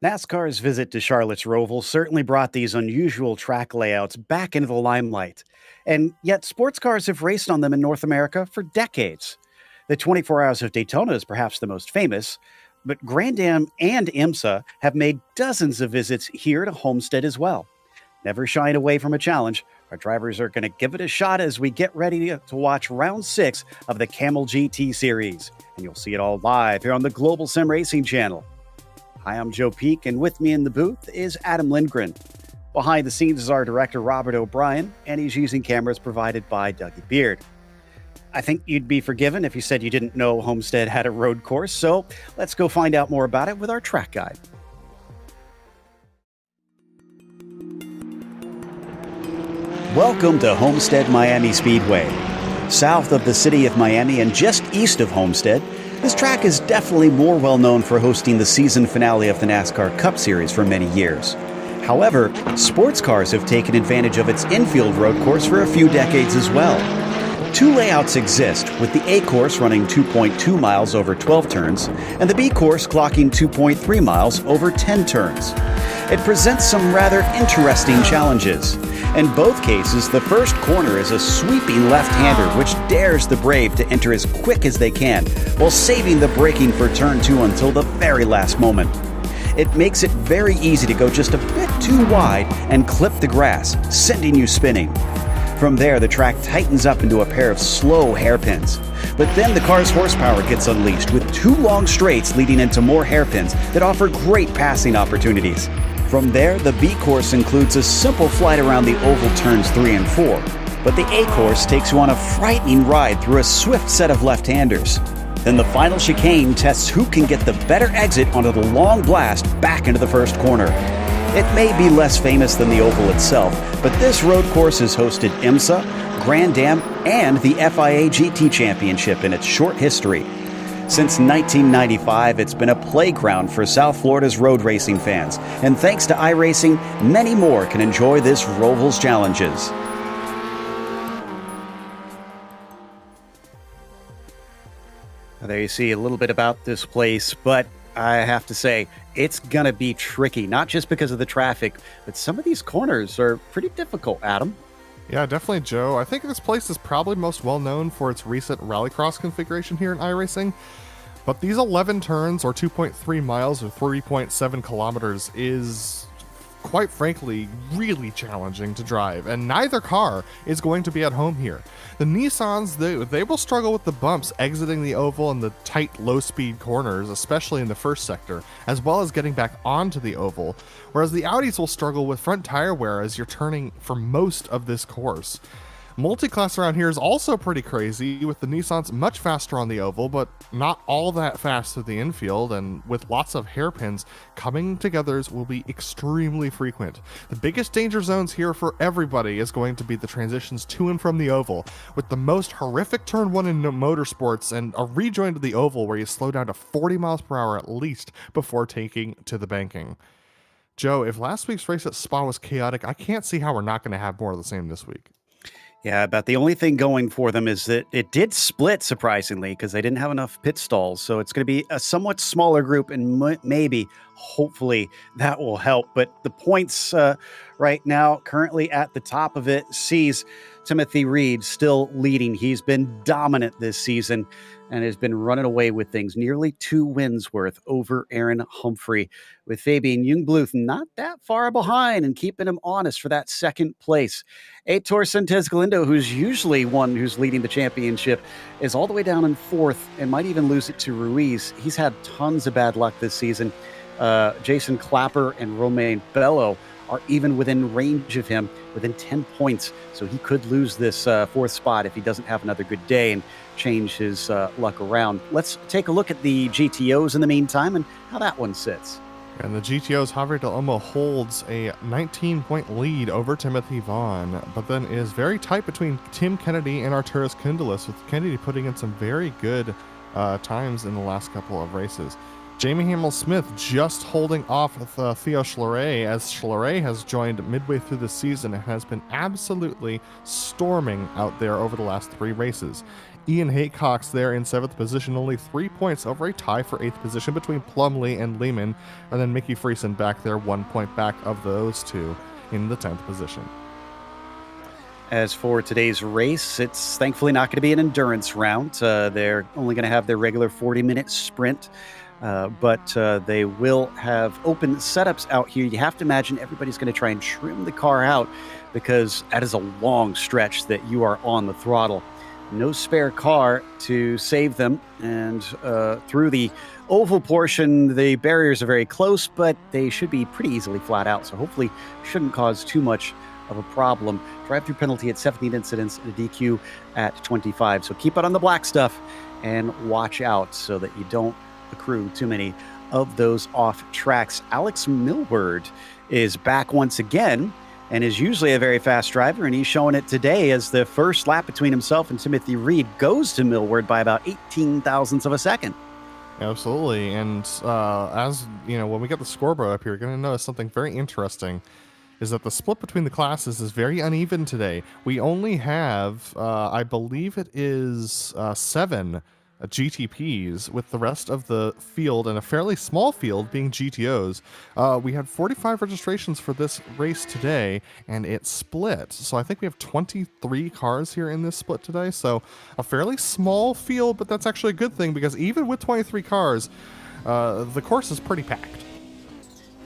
NASCAR's visit to Charlotte's Roval certainly brought these unusual track layouts back into the limelight. And yet, sports cars have raced on them in North America for decades. The 24 Hours of Daytona is perhaps the most famous, but Grand Am and IMSA have made dozens of visits here to Homestead as well. Never shying away from a challenge, our drivers are going to give it a shot as we get ready to watch round 6 of the Camel GT series. And you'll see it all live here on the Global SimRacing Channel. Hi, I'm Joe Peak, and with me in the booth is Adam Lindgren. Behind the scenes is our director, Robert O'Brien, and he's using cameras provided by Dougie Beard. I think you'd be forgiven if you said you didn't know Homestead had a road course, so let's go find out more about it with our track guide. Welcome to Homestead Miami Speedway. South of the city of Miami and just east of Homestead, this track is definitely more well known for hosting the season finale of the NASCAR Cup Series for many years. However, sports cars have taken advantage of its infield road course for a few decades as well. Two layouts exist, with the A course running 2.2 miles over 12 turns, and the B course clocking 2.3 miles over 10 turns. It presents some rather interesting challenges. In both cases, the first corner is a sweeping left-hander which dares the brave to enter as quick as they can, while saving the braking for turn 2 until the very last moment. It makes it very easy to go just a bit too wide and clip the grass, sending you spinning. From there, the track tightens up into a pair of slow hairpins. But then the car's horsepower gets unleashed with 2 long straights leading into more hairpins that offer great passing opportunities. From there, the B course includes a simple flight around the oval turns 3 and 4, but the A course takes you on a frightening ride through a swift set of left-handers. Then the final chicane tests who can get the better exit onto the long blast back into the first corner. It may be less famous than the oval itself, but this road course has hosted IMSA, Grand Am, and the FIA GT Championship in its short history. Since 1995, it's been a playground for South Florida's road racing fans, and thanks to iRacing, many more can enjoy this Roval's challenges. There you see a little bit about this place, but I have to say, it's going to be tricky, not just because of the traffic, but some of these corners are pretty difficult, Adam. Yeah, definitely, Joe. I think this place is probably most well known for its recent rallycross configuration here in iRacing. But these 11 turns, or 2.3 miles, or 3.7 kilometers, is, quite frankly, really challenging to drive, and neither car is going to be at home here. The Nissans, they will struggle with the bumps exiting the oval and the tight, low-speed corners, especially in the first sector, as well as getting back onto the oval, whereas the Audis will struggle with front tire wear as you're turning for most of this course. Multiclass around here is also pretty crazy, with the Nissans much faster on the oval, but not all that fast through the infield, and with lots of hairpins, coming togethers will be extremely frequent. The biggest danger zones here for everybody is going to be the transitions to and from the oval, with the most horrific turn 1 in motorsports and a rejoin to the oval where you slow down to 40 miles per hour at least before taking to the banking. Joe, if last week's race at Spa was chaotic, I can't see how we're not going to have more of the same this week. Yeah, about the only thing going for them is that it did split, surprisingly, because they didn't have enough pit stalls. So it's going to be a somewhat smaller group, and maybe, hopefully, that will help. But the points right now, currently at the top of it, sees Timothy Reed still leading. He's been dominant this season and has been running away with things. Nearly 2 wins worth over Aaron Humphrey, with Fabian Jungbluth not that far behind and keeping him honest for that second place. Heitor Santez Galindo, who's usually one who's leading the championship, is all the way down in 4th and might even lose it to Ruiz. He's had tons of bad luck this season. Jason Clapper and Romain Bello are even within range of him, within 10 points. So he could lose this 4th spot if he doesn't have another good day and change his luck around. Let's take a look at the GTOs in the meantime and how that one sits. And the GTO's Javier Del Olmo holds a 19-point lead over Timothy Vaughn, but then is very tight between Tim Kennedy and Arturas Kundalis, with Kennedy putting in some very good times in the last couple of races. Jamie Hamill-Smith just holding off Theo Schleret, as Schleret has joined midway through the season and has been absolutely storming out there over the last 3 races. Ian Haycock's there in 7th position, only 3 points over a tie for 8th position between Plumley and Lehman, and then Mickey Friesen back there 1 point back of those two in the 10th position. As for today's race, it's thankfully not going to be an endurance round. They're only going to have their regular 40-minute sprint. But they will have open setups out here. You have to imagine everybody's going to try and trim the car out because that is a long stretch that you are on the throttle. No spare car to save them. And through the oval portion, the barriers are very close, but they should be pretty easily flat out. So hopefully shouldn't cause too much of a problem. Drive-through penalty at 17 incidents and a DQ at 25. So keep it on the black stuff and watch out so that you don't accrue too many of those off tracks. Alex Millward is back once again and is usually a very fast driver, and he's showing it today as the first lap between himself and Timothy Reed goes to Millward by about 18 thousandths of a second. Absolutely. And as you know, when we get the scoreboard up here, you're going to notice something very interesting is that the split between the classes is very uneven today. We only have, I believe it is 7 GTPs, with the rest of the field and a fairly small field being GTOs. We had 45 registrations for this race today, and it split. So I think we have 23 cars here in this split today. So a fairly small field, but that's actually a good thing because even with 23 cars, the course is pretty packed.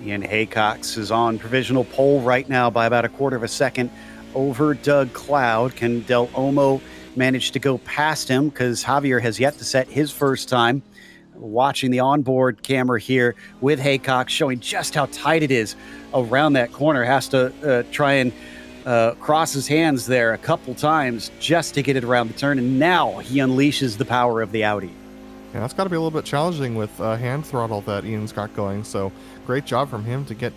Ian Haycox is on provisional pole right now by about a quarter of a second over Doug Cloud. Can Del Olmo managed to go past him because Javier has yet to set his first time? Watching the onboard camera here with Haycock showing just how tight it is around that corner. Has to try and cross his hands there a couple times just to get it around the turn, and now he unleashes the power of the Audi. Yeah, that's got to be a little bit challenging with hand throttle that Ian's got going. So great job from him to get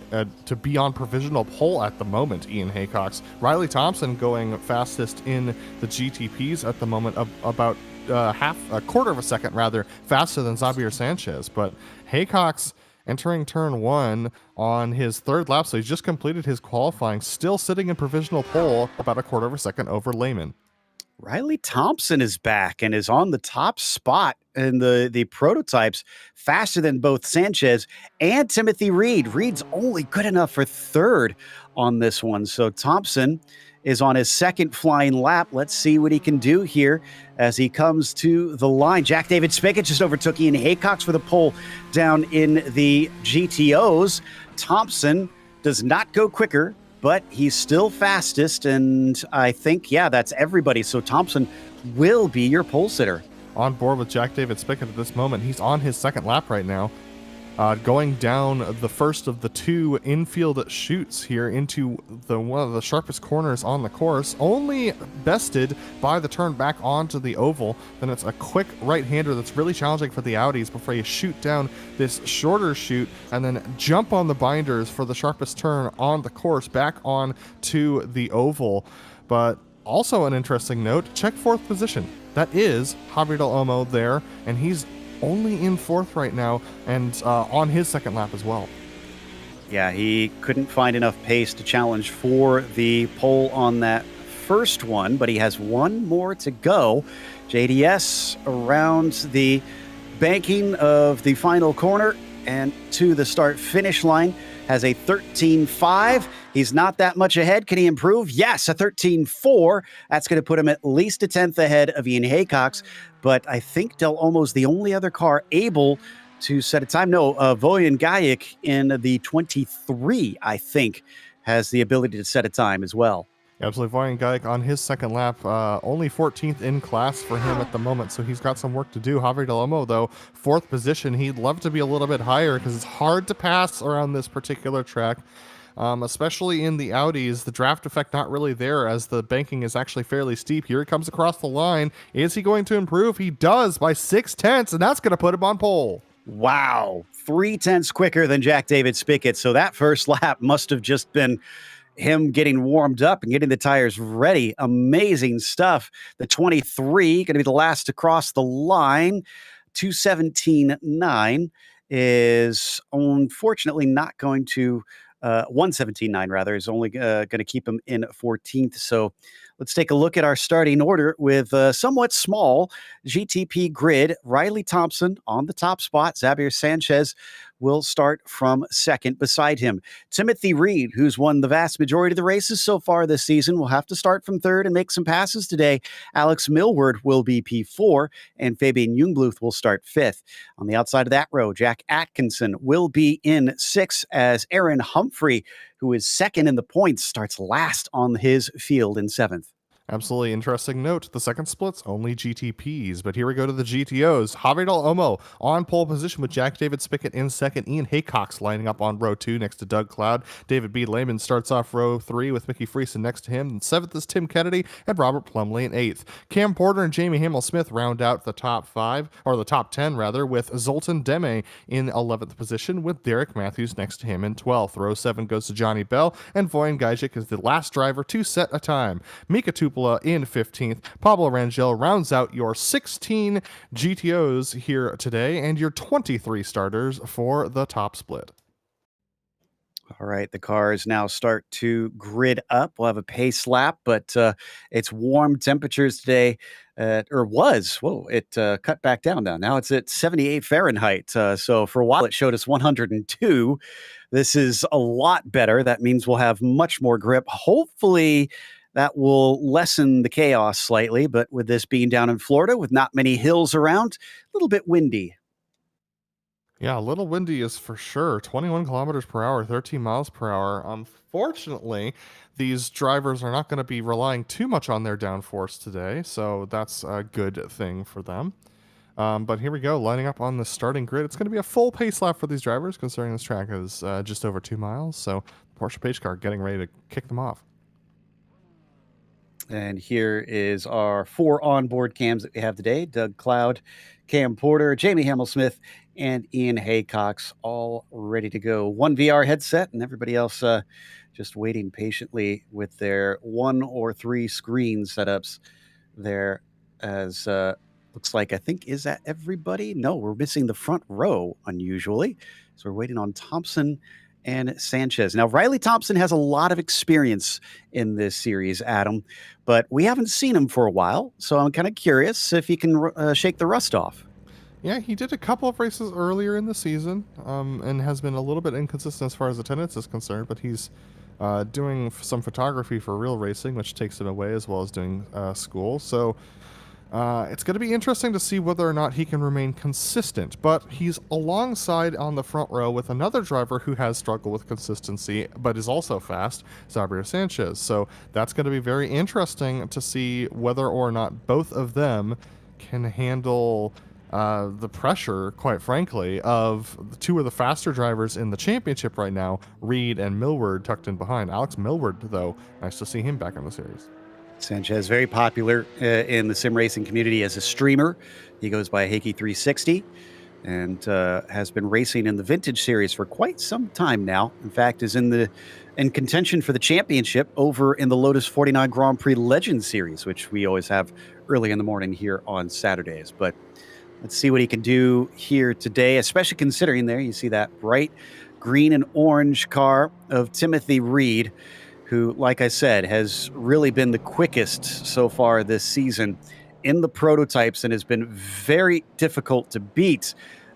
to be on provisional pole at the moment, Ian Haycox. Riley Thompson going fastest in the GTPs at the moment, about a quarter of a second rather faster than Xavier Sanchez. But Haycox entering turn 1 on his 3rd lap, so he's just completed his qualifying, still sitting in provisional pole about a quarter of a second over Lehman. Riley Thompson is back and is on the top spot in the prototypes, faster than both Sanchez and Timothy Reed. Reed's only good enough for 3rd on this one. So Thompson is on his 2nd flying lap. Let's see what he can do here as he comes to the line. Jack David Spickett just overtook Ian Haycox for the pole down in the GTOs. Thompson does not go quicker, but he's still fastest, and I think, that's everybody. So Thompson will be your pole sitter. On board with Jack David Spickett at this moment. He's on his 2nd lap right now, going down the first of the 2 infield chutes here into one of the sharpest corners on the course, only bested by the turn back onto the oval. Then it's a quick right-hander that's really challenging for the Audis before you shoot down this shorter chute and then jump on the binders for the sharpest turn on the course back on to the oval. But also an interesting note, check 4th position. That is Javier Del Olmo there, and he's only in 4th right now and on his 2nd lap as well. Yeah, he couldn't find enough pace to challenge for the pole on that first one, but he has one more to go. JDS around the banking of the final corner and to the start-finish line has a 13.5. He's not that much ahead. Can he improve? Yes, a 13.4. That's going to put him at least a 10th ahead of Ian Haycox. But I think Del Olmo's the only other car able to set a time. No, Voyan Gajek in the 23, I think, has the ability to set a time as well. Absolutely. Voyan Gajek on his 2nd lap, only 14th in class for him at the moment, so he's got some work to do. Javier Del Olmo, though, 4th position. He'd love to be a little bit higher because it's hard to pass around this particular track, especially in the Audis. The draft effect not really there as the banking is actually fairly steep. Here he comes across the line. Is he going to improve? He does by 0.6, and that's going to put him on pole. Wow, 0.3 quicker than Jack David Spickett. So that first lap must have just been him getting warmed up and getting the tires ready. Amazing stuff. The 23 going to be the last to cross the line. 2:17.9. is unfortunately not going to 117.9 rather is only going to keep him in 14th. So let's take a look at our starting order with a somewhat small GTP grid. Riley Thompson on the top spot. Xavier Sanchez will start from second beside him. Timothy Reed, who's won the vast majority of the races so far this season, will have to start from third and make some passes today. Alex Millward will be P4, and Fabian Jungbluth will start fifth. On the outside of that row, Jack Atkinson will be in sixth as Aaron Humphrey, who is second in the points, starts last on his field in seventh. Absolutely interesting note. The second split's only GTPs, but here we go to the GTOs. Javier Del Olmo on pole position with Jack David Spickett in second. Ian Haycox lining up on row 2 next to Doug Cloud. David B. Lehman starts off row 3 with Mickey Friesen next to him. And seventh is Tim Kennedy and Robert Plumley in eighth. Cam Porter and Jamie Hamill-Smith round out the top 5, or the top 10 rather, with Zoltan Deme in 11th position with Derek Matthews next to him in 12th. Row 7 goes to Johnny Bell, and Voyan Gajik is the last driver to set a time. Mika Tupela in 15th. Pablo Rangel rounds out your 16 GTOs here today and your 23 starters for the top split. All right, the cars now start to grid up. We'll have a pace lap, but it's warm temperatures today, it cut back down now. Now it's at 78 Fahrenheit. So for a while it showed us 102. This is a lot better. That means we'll have much more grip. Hopefully that will lessen the chaos slightly, but with this being down in Florida with not many hills around, a little bit windy. Yeah, a little windy is for sure. 21 kilometers per hour, 13 miles per hour. Unfortunately, these drivers are not going to be relying too much on their downforce today, so that's a good thing for them. But here we go, lining up on the starting grid. It's going to be a full pace lap for these drivers, considering this track is just over 2 miles. So Porsche Pace Car getting ready to kick them off. And here is our 4 onboard cams that we have today. Doug Cloud, Cam Porter, Jamie Hamill-Smith, and Ian Haycox, all ready to go. One VR headset, and everybody else just waiting patiently with their 1 or 3 screen setups there. As looks like, I think, is that everybody? No, we're missing the front row, unusually. So we're waiting on Thompson and Sanchez. Now, Riley Thompson has a lot of experience in this series, Adam, but we haven't seen him for a while, so I'm kind of curious if he can shake the rust off. Yeah, he did a couple of races earlier in the season, and has been a little bit inconsistent as far as attendance is concerned, but he's doing some photography for real racing, which takes him away, as well as doing school. So it's going to be interesting to see whether or not he can remain consistent, but he's alongside on the front row with another driver who has struggled with consistency, but is also fast, Xavier Sanchez. So that's going to be very interesting to see whether or not both of them can handle the pressure, quite frankly, of two of the faster drivers in the championship right now, Reed and Millward tucked in behind. Alex Millward, though, nice to see him back in the series. Sanchez, very popular in the sim racing community as a streamer. He goes by Hakey 360 and has been racing in the vintage series for quite some time now. In fact, is in contention for the championship over in the Lotus 49 Grand Prix Legend Series, which we always have early in the morning here on Saturdays. But let's see what he can do here today, especially considering there you see that bright green and orange car of Timothy Reed, who, like I said, has really been the quickest so far this season in the prototypes and has been very difficult to beat.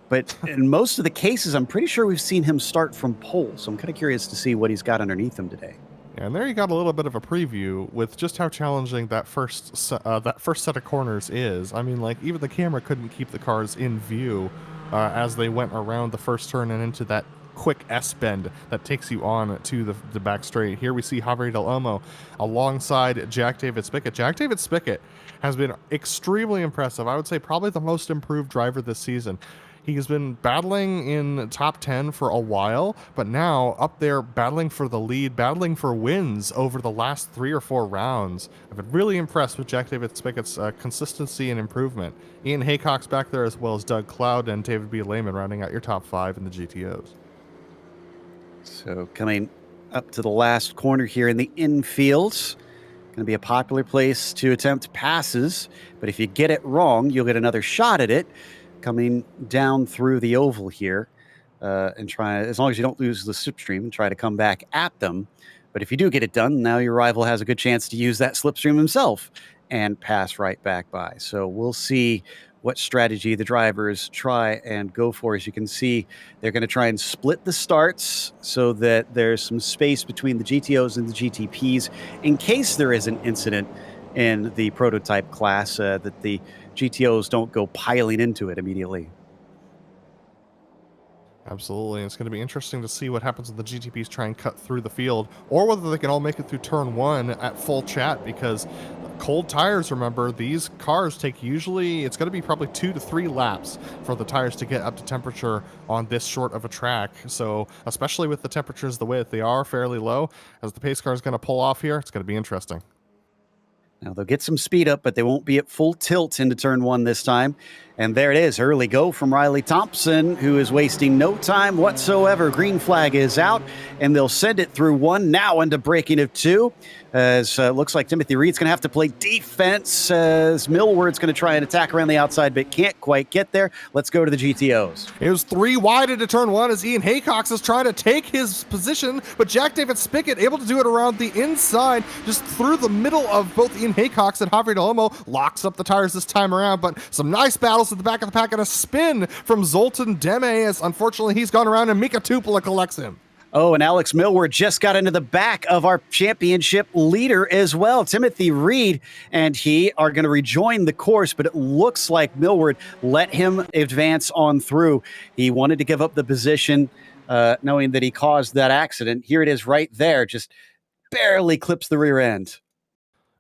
But in most of the cases, I'm pretty sure we've seen him start from pole. So I'm kind of curious to see what he's got underneath him today. Yeah, and there you got a little bit of a preview with just how challenging that first set of corners is. I mean, like, even the camera couldn't keep the cars in view as they went around the first turn and into that quick S-bend that takes you on to the back straight. Here we see Javier Del Olmo alongside Jack David Spickett. Jack David Spickett has been extremely impressive. I would say probably the most improved driver this season. He has been battling in top 10 for a while, but now up there battling for the lead, battling for wins over the last 3 or 4 rounds. I've been really impressed with Jack David Spickett's consistency and improvement. Ian Haycox back there, as well as Doug Cloud and David B. Lehman rounding out your top 5 in the GTOs. So coming up to the last corner here in the infield, going to be a popular place to attempt passes, but if you get it wrong, you'll get another shot at it coming down through the oval here. and try, as long as you don't lose the slipstream, and try to come back at them. But if you do get it done, now your rival has a good chance to use that slipstream himself and pass right back by. So we'll see what strategy the drivers try and go for. As you can see, they're going to try and split the starts so that there's some space between the GTOs and the GTPs in case there is an incident in the prototype class, that the GTOs don't go piling into it immediately. Absolutely. It's going to be interesting to see what happens when the GTPs try and cut through the field, or whether they can all make it through turn one at full chat, because cold tires, remember, these cars take usually, it's going to be probably 2 to 3 laps for the tires to get up to temperature on this short of a track. So especially with the temperatures the way that they are, fairly low, as the pace car is going to pull off here, it's going to be interesting. Now they'll get some speed up, but they won't be at full tilt into turn one this time. And there it is, early go from Riley Thompson, who is wasting no time whatsoever. Green flag is out, and they'll send it through one, now into braking of two. As looks like Timothy Reed's going to have to play defense, as Millward's going to try and attack around the outside, but can't quite get there. Let's go to the GTOs. It was 3 wide into turn one as Ian Haycox is trying to take his position, but Jack David Spickett able to do it around the inside, just through the middle of both Ian Haycox and Javier Delomo. Locks up the tires this time around, but some nice battles at the back of the pack and a spin from Zoltan Deme, as unfortunately he's gone around and Mika Tupola collects him. Oh, and Alex Millward just got into the back of our championship leader as well, Timothy Reed, and he are going to rejoin the course, but it looks like Millward let him advance on through. He wanted to give up the position, knowing that he caused that accident. Here it is right there, just barely clips the rear end.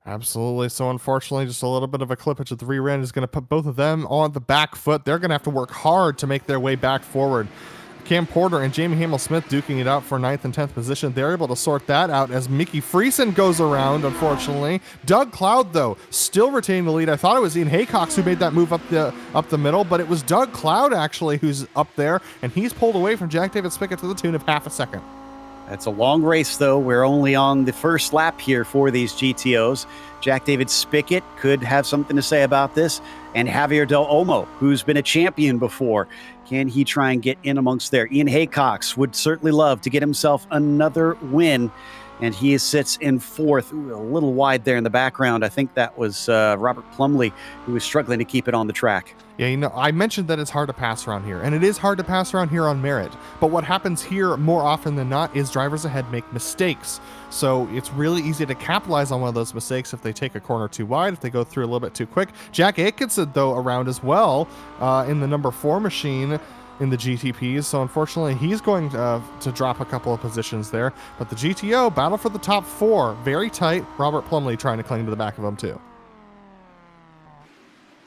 Absolutely. So unfortunately, just a little bit of a clippage at the rear end is going to put both of them on the back foot. They're going to have to work hard to make their way back forward. Cam Porter and Jamie Hamill-Smith duking it out for 9th and 10th position. They're able to sort that out as Mickey Friesen goes around, unfortunately. Doug Cloud, though, still retaining the lead. I thought it was Ian Haycox who made that move up the middle, but it was Doug Cloud, actually, who's up there, and he's pulled away from Jack David Spickett to the tune of half a second. That's a long race, though. We're only on the first lap here for these GTOs. Jack David Spickett could have something to say about this, and Javier Del Olmo, who's been a champion before. Can he try and get in amongst there? Ian Haycox would certainly love to get himself another win, and he sits in 4th. Ooh, a little wide there in the background. I think that was Robert Plumley, who was struggling to keep it on the track. Yeah, you know, I mentioned that it's hard to pass around here, and it is hard to pass around here on merit. But what happens here more often than not is drivers ahead make mistakes. So it's really easy to capitalize on one of those mistakes if they take a corner too wide, if they go through a little bit too quick. Jack Atkinson, though, around as well in the number 4 machine in the GTPs. So unfortunately, he's going to drop a couple of positions there. But the GTO battle for the top 4, very tight. Robert Plumley trying to cling to the back of them too.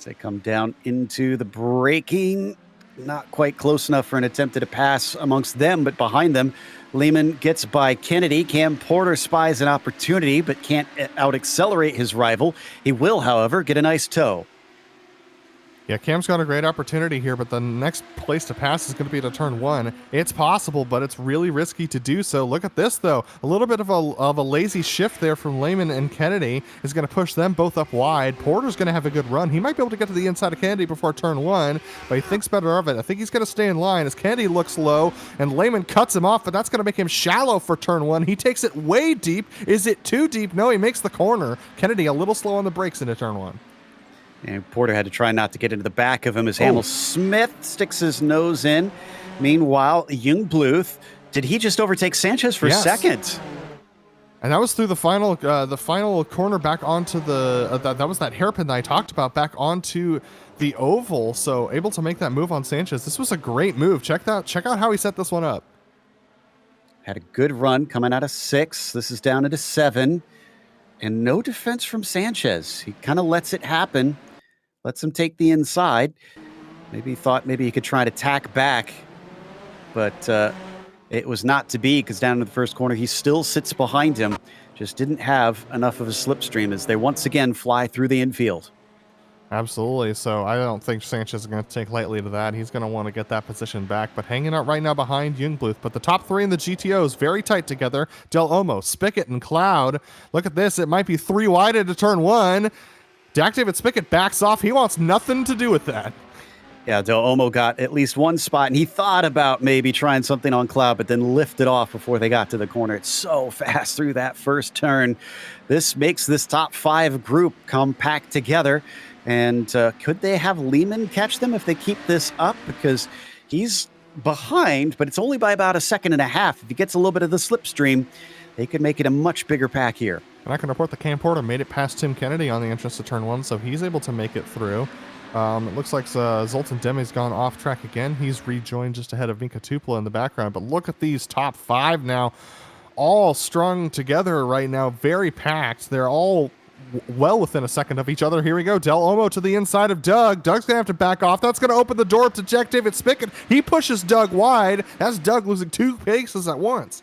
They come down into the braking, not quite close enough for an attempt at a pass amongst them, but behind them, Lehman gets by Kennedy. Cam Porter spies an opportunity, but can't out-accelerate his rival. He will, however, get a nice tow. Yeah, Cam's got a great opportunity here, but the next place to pass is going to be to turn 1. It's possible, but it's really risky to do so. Look at this, though. A little bit of a lazy shift there from Lehman and Kennedy is going to push them both up wide. Porter's going to have a good run. He might be able to get to the inside of Kennedy before turn 1, but he thinks better of it. I think he's going to stay in line as Kennedy looks low, and Lehman cuts him off, but that's going to make him shallow for turn 1. He takes it way deep. Is it too deep? No, he makes the corner. Kennedy a little slow on the brakes into turn 1. And Porter had to try not to get into the back of him as Hamill-Smith sticks his nose in. Meanwhile, Jungbluth, did he just overtake Sanchez for second? And that was through the final corner back onto the that was that hairpin that I talked about, back onto the oval. So able to make that move on Sanchez. This was a great move. Check out how he set this one up. Had a good run coming out of 6. This is down into 7. And no defense from Sanchez. He kind of lets it happen. Lets him take the inside. Maybe he thought maybe he could try to tack back, but it was not to be, because down in the first corner, he still sits behind him. Just didn't have enough of a slipstream as they once again fly through the infield. Absolutely. So I don't think Sanchez is going to take lightly to that. He's going to want to get that position back, but hanging out right now behind Jungbluth. But the top 3 in the GTOs very tight together. Del Olmo, Spickett, and Cloud. Look at this. It might be 3 wide into turn 1. Jack David Spickett backs off. He wants nothing to do with that. Yeah, Del Olmo got at least one spot, and he thought about maybe trying something on Cloud, but then lifted off before they got to the corner. It's so fast through that first turn. This makes this top 5 group come packed together. And could they have Lehman catch them if they keep this up? Because he's behind, but it's only by about a second and a half. If he gets a little bit of the slipstream, they could make it a much bigger pack here. And I can report the camcorder made it past Tim Kennedy on the entrance to turn 1, so he's able to make it through. It looks like Zoltan Demi's gone off track again. He's rejoined just ahead of Vinka Tupla in the background. But look at these top 5 now, all strung together right now, very packed. They're all well within a second of each other. Here we go. Del Olmo to the inside of Doug. Doug's going to have to back off. That's going to open the door up to Jack David Spickett. He pushes Doug wide. That's Doug losing 2 paces at once.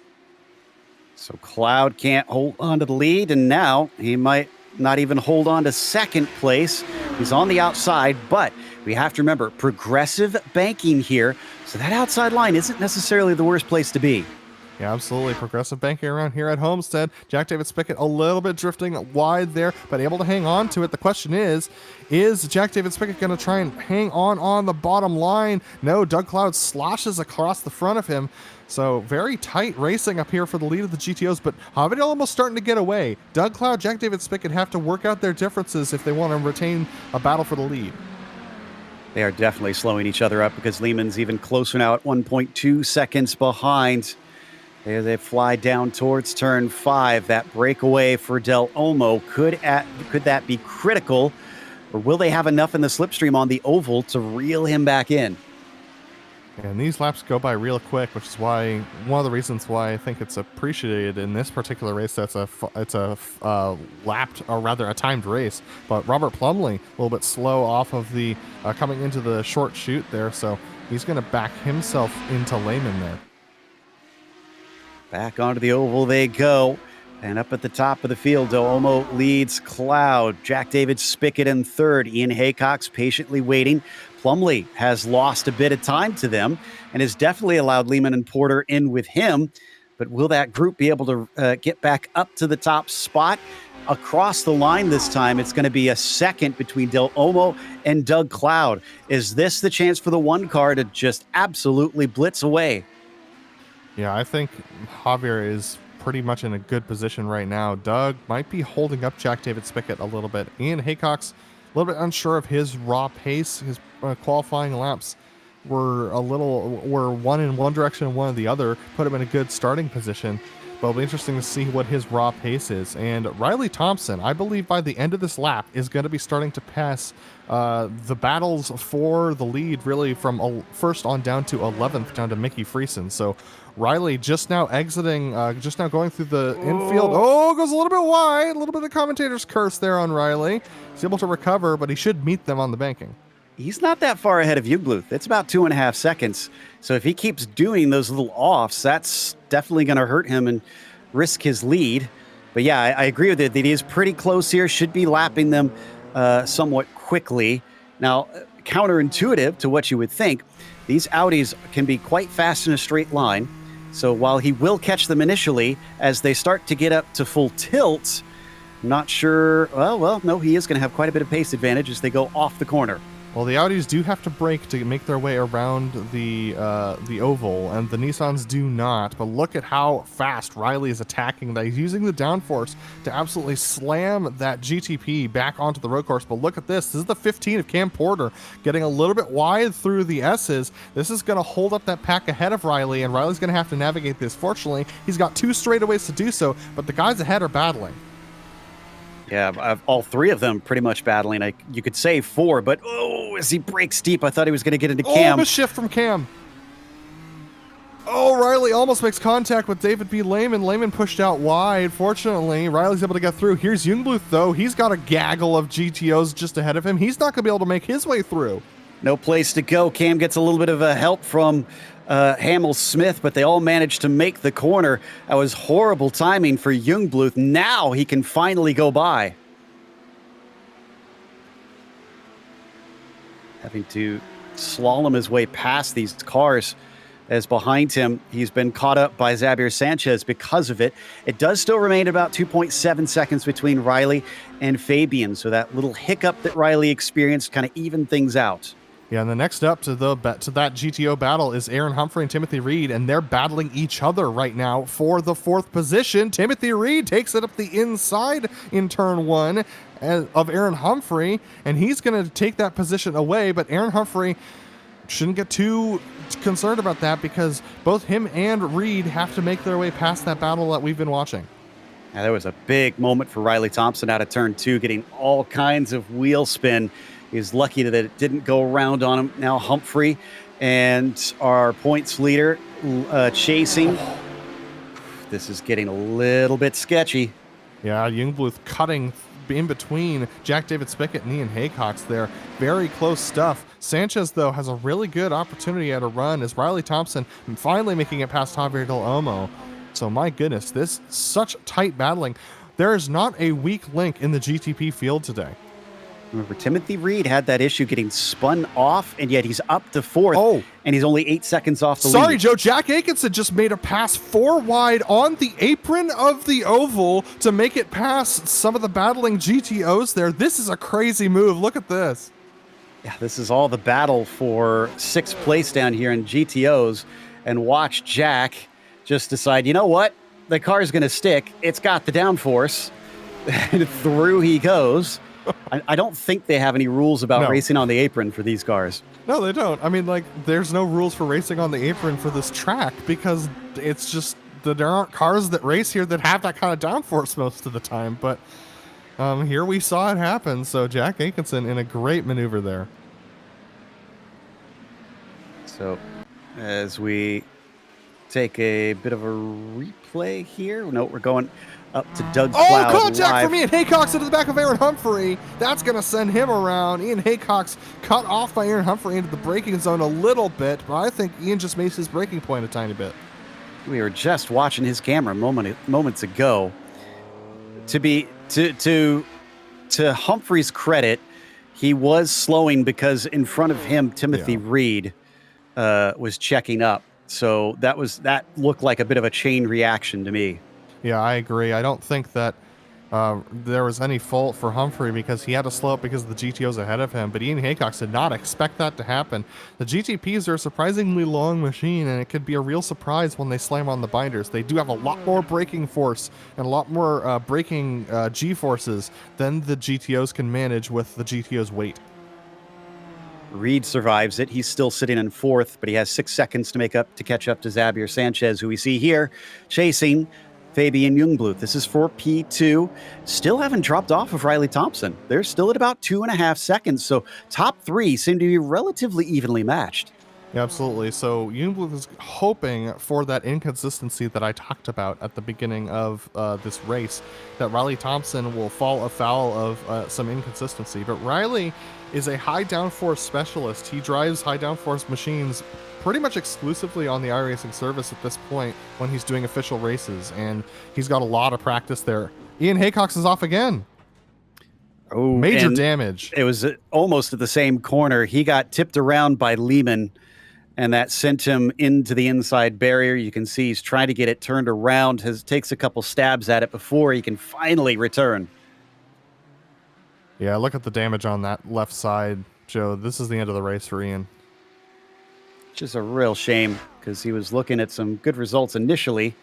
So Cloud can't hold on to the lead, and now he might not even hold on to second place. He's on the outside, but we have to remember progressive banking here, so that outside line isn't necessarily the worst place to be. Yeah, absolutely. Progressive banking around here at Homestead. Jack David Spickett a little bit drifting wide there, but able to hang on to it. The question is Jack David Spickett going to try and hang on the bottom line? No, Doug Cloud sloshes across the front of him. So very tight racing up here for the lead of the GTOs, but Javier almost starting to get away. Doug Cloud, Jack David Spickett have to work out their differences if they want to retain a battle for the lead. They are definitely slowing each other up because Lehman's even closer now at 1.2 seconds behind. There they fly down towards turn 5. That breakaway for Del Olmo, could that be critical, or will they have enough in the slipstream on the oval to reel him back in? And these laps go by real quick, which is why one of the reasons why I think it's appreciated in this particular race. It's a lapped, or rather a timed race. But Robert Plumley a little bit slow off of the coming into the short chute there, so he's going to back himself into Lehman there. Back onto the oval they go. And up at the top of the field, Del Olmo leads Cloud. Jack David Spickett in third. Ian Haycock's patiently waiting. Plumley has lost a bit of time to them and has definitely allowed Lehman and Porter in with him. But will that group be able to get back up to the top spot? Across the line this time, it's going to be a second between Del Olmo and Doug Cloud. Is this the chance for the one car to just absolutely blitz away? Yeah, I think Javier is pretty much in a good position right now. Doug might be holding up Jack David Spickett a little bit. Ian Haycock's a little bit unsure of his raw pace. His qualifying laps were one in one direction and one in the other, put him in a good starting position. But it'll be interesting to see what his raw pace is. And Riley Thompson, I believe by the end of this lap, is going to be starting to pass the battles for the lead, really from first on down to 11th, down to Mickey Friesen. So Riley just now exiting, just now going through the infield. Oh, goes a little bit wide. A little bit of commentator's curse there on Riley. He's able to recover, but he should meet them on the banking. He's not that far ahead of Jungbluth. It's about 2.5 seconds. So if he keeps doing those little offs, that's definitely going to hurt him and risk his lead. But yeah, I agree with it that he is pretty close here. Should be lapping them somewhat quickly. Now, counterintuitive to what you would think, these Audis can be quite fast in a straight line. So while he will catch them initially, as they start to get up to full tilt, I'm not sure. Well, no, he is going to have quite a bit of pace advantage as they go off the corner. Well, the Audis do have to brake to make their way around the oval, and the Nissans do not. But look at how fast Riley is attacking that. He's using the downforce to absolutely slam that GTP back onto the road course. But look at this. This is the 15 of Cam Porter getting a little bit wide through the S's. This is going to hold up that pack ahead of Riley, and Riley's going to have to navigate this. Fortunately, he's got 2 straightaways to do so, but the guys ahead are battling. Yeah, all 3 of them pretty much battling. You could say 4, but as he breaks deep, I thought he was going to get into Cam. A shift from Cam. Oh, Riley almost makes contact with David B. Lehman. Lehman pushed out wide. Fortunately, Riley's able to get through. Here's Jungbluth, though. He's got a gaggle of GTOs just ahead of him. He's not going to be able to make his way through. No place to go. Cam gets a little bit of help from Hamill Smith, but they all managed to make the corner. That was horrible timing for Jungbluth. Now he can finally go by. Having to slalom his way past these cars, as behind him he's been caught up by Xavier Sanchez because of it. It does still remain about 2.7 seconds between Riley and Fabian, so that little hiccup that Riley experienced kind of evened things out. Yeah, and the next up to that GTO battle is Aaron Humphrey and Timothy Reed, and they're battling each other right now for the 4th position. Timothy Reed takes it up the inside in turn 1 of Aaron Humphrey, and he's going to take that position away, but Aaron Humphrey shouldn't get too concerned about that because both him and Reed have to make their way past that battle that we've been watching. Now, there was a big moment for Riley Thompson out of turn 2, getting all kinds of wheel spin. He was lucky that it didn't go around on him. Now Humphrey and our points leader chasing. This is getting a little bit sketchy. Yeah, Jungbluth cutting in between Jack David Spickett and Ian Haycox there. Very close stuff. Sanchez, though, has a really good opportunity at a run as Riley Thompson finally making it past Javier Del Olmo. So my goodness, this such tight battling. There is not a weak link in the GTP field today. Remember, Timothy Reed had that issue getting spun off, and yet he's up to 4th. Oh, and he's only 8 seconds off the lead. Sorry, Joe. Jack Aikenson just made a pass 4 wide on the apron of the oval to make it past some of the battling GTOs there. This is a crazy move. Look at this. Yeah, this is all the battle for 6th place down here in GTOs, and watch Jack just decide, you know what? The car's going to stick. It's got the downforce. And through he goes. I don't think they have any rules about racing on the apron for these cars. No, they don't. I mean, like, there's no rules for racing on the apron for this track because it's just that there aren't cars that race here that have that kind of downforce most of the time. But here we saw it happen. So Jack Aikenson in a great maneuver there. So as we take a bit of a replay here. No, we're going up to Doug Cloud. Oh, contact live. for me, and Haycox into the back of Aaron Humphrey. That's going to send him around. Ian Haycox cut off by Aaron Humphrey into the braking zone a little bit, but I think Ian just missed his braking point a tiny bit. We were just watching his camera moments ago. To Humphrey's credit, he was slowing because in front of him, Timothy Reed was checking up. So that looked like a bit of a chain reaction to me. Yeah, I agree. I don't think that there was any fault for Humphrey because he had to slow up because of the GTOs ahead of him, but Ian Haycox did not expect that to happen. The GTPs are a surprisingly long machine, and it could be a real surprise when they slam on the binders. They do have a lot more braking force and a lot more braking G-forces than the GTOs can manage with the GTO's weight. Reed survives it. He's still sitting in 4th, but he has 6 seconds to catch up to Xavier Sanchez, who we see here chasing Fabian Jungbluth. This is for P2. Still haven't dropped off of Riley Thompson. They're still at about 2.5 seconds. So top 3 seem to be relatively evenly matched. Yeah, absolutely. So Jungbluth is hoping for that inconsistency that I talked about at the beginning of this race, that Riley Thompson will fall afoul of some inconsistency. But Riley is a high downforce specialist. He drives high downforce machines pretty much exclusively on the iRacing service at this point when he's doing official races, and he's got a lot of practice there. Ian Haycox is off again. Oh, major damage. It was almost at the same corner. He got tipped around by Lehman, and that sent him into the inside barrier. You can see he's trying to get it turned around. Takes a couple stabs at it before he can finally return. Yeah, look at the damage on that left side, Joe. This is the end of the race for Ian. Which is a real shame because he was looking at some good results initially.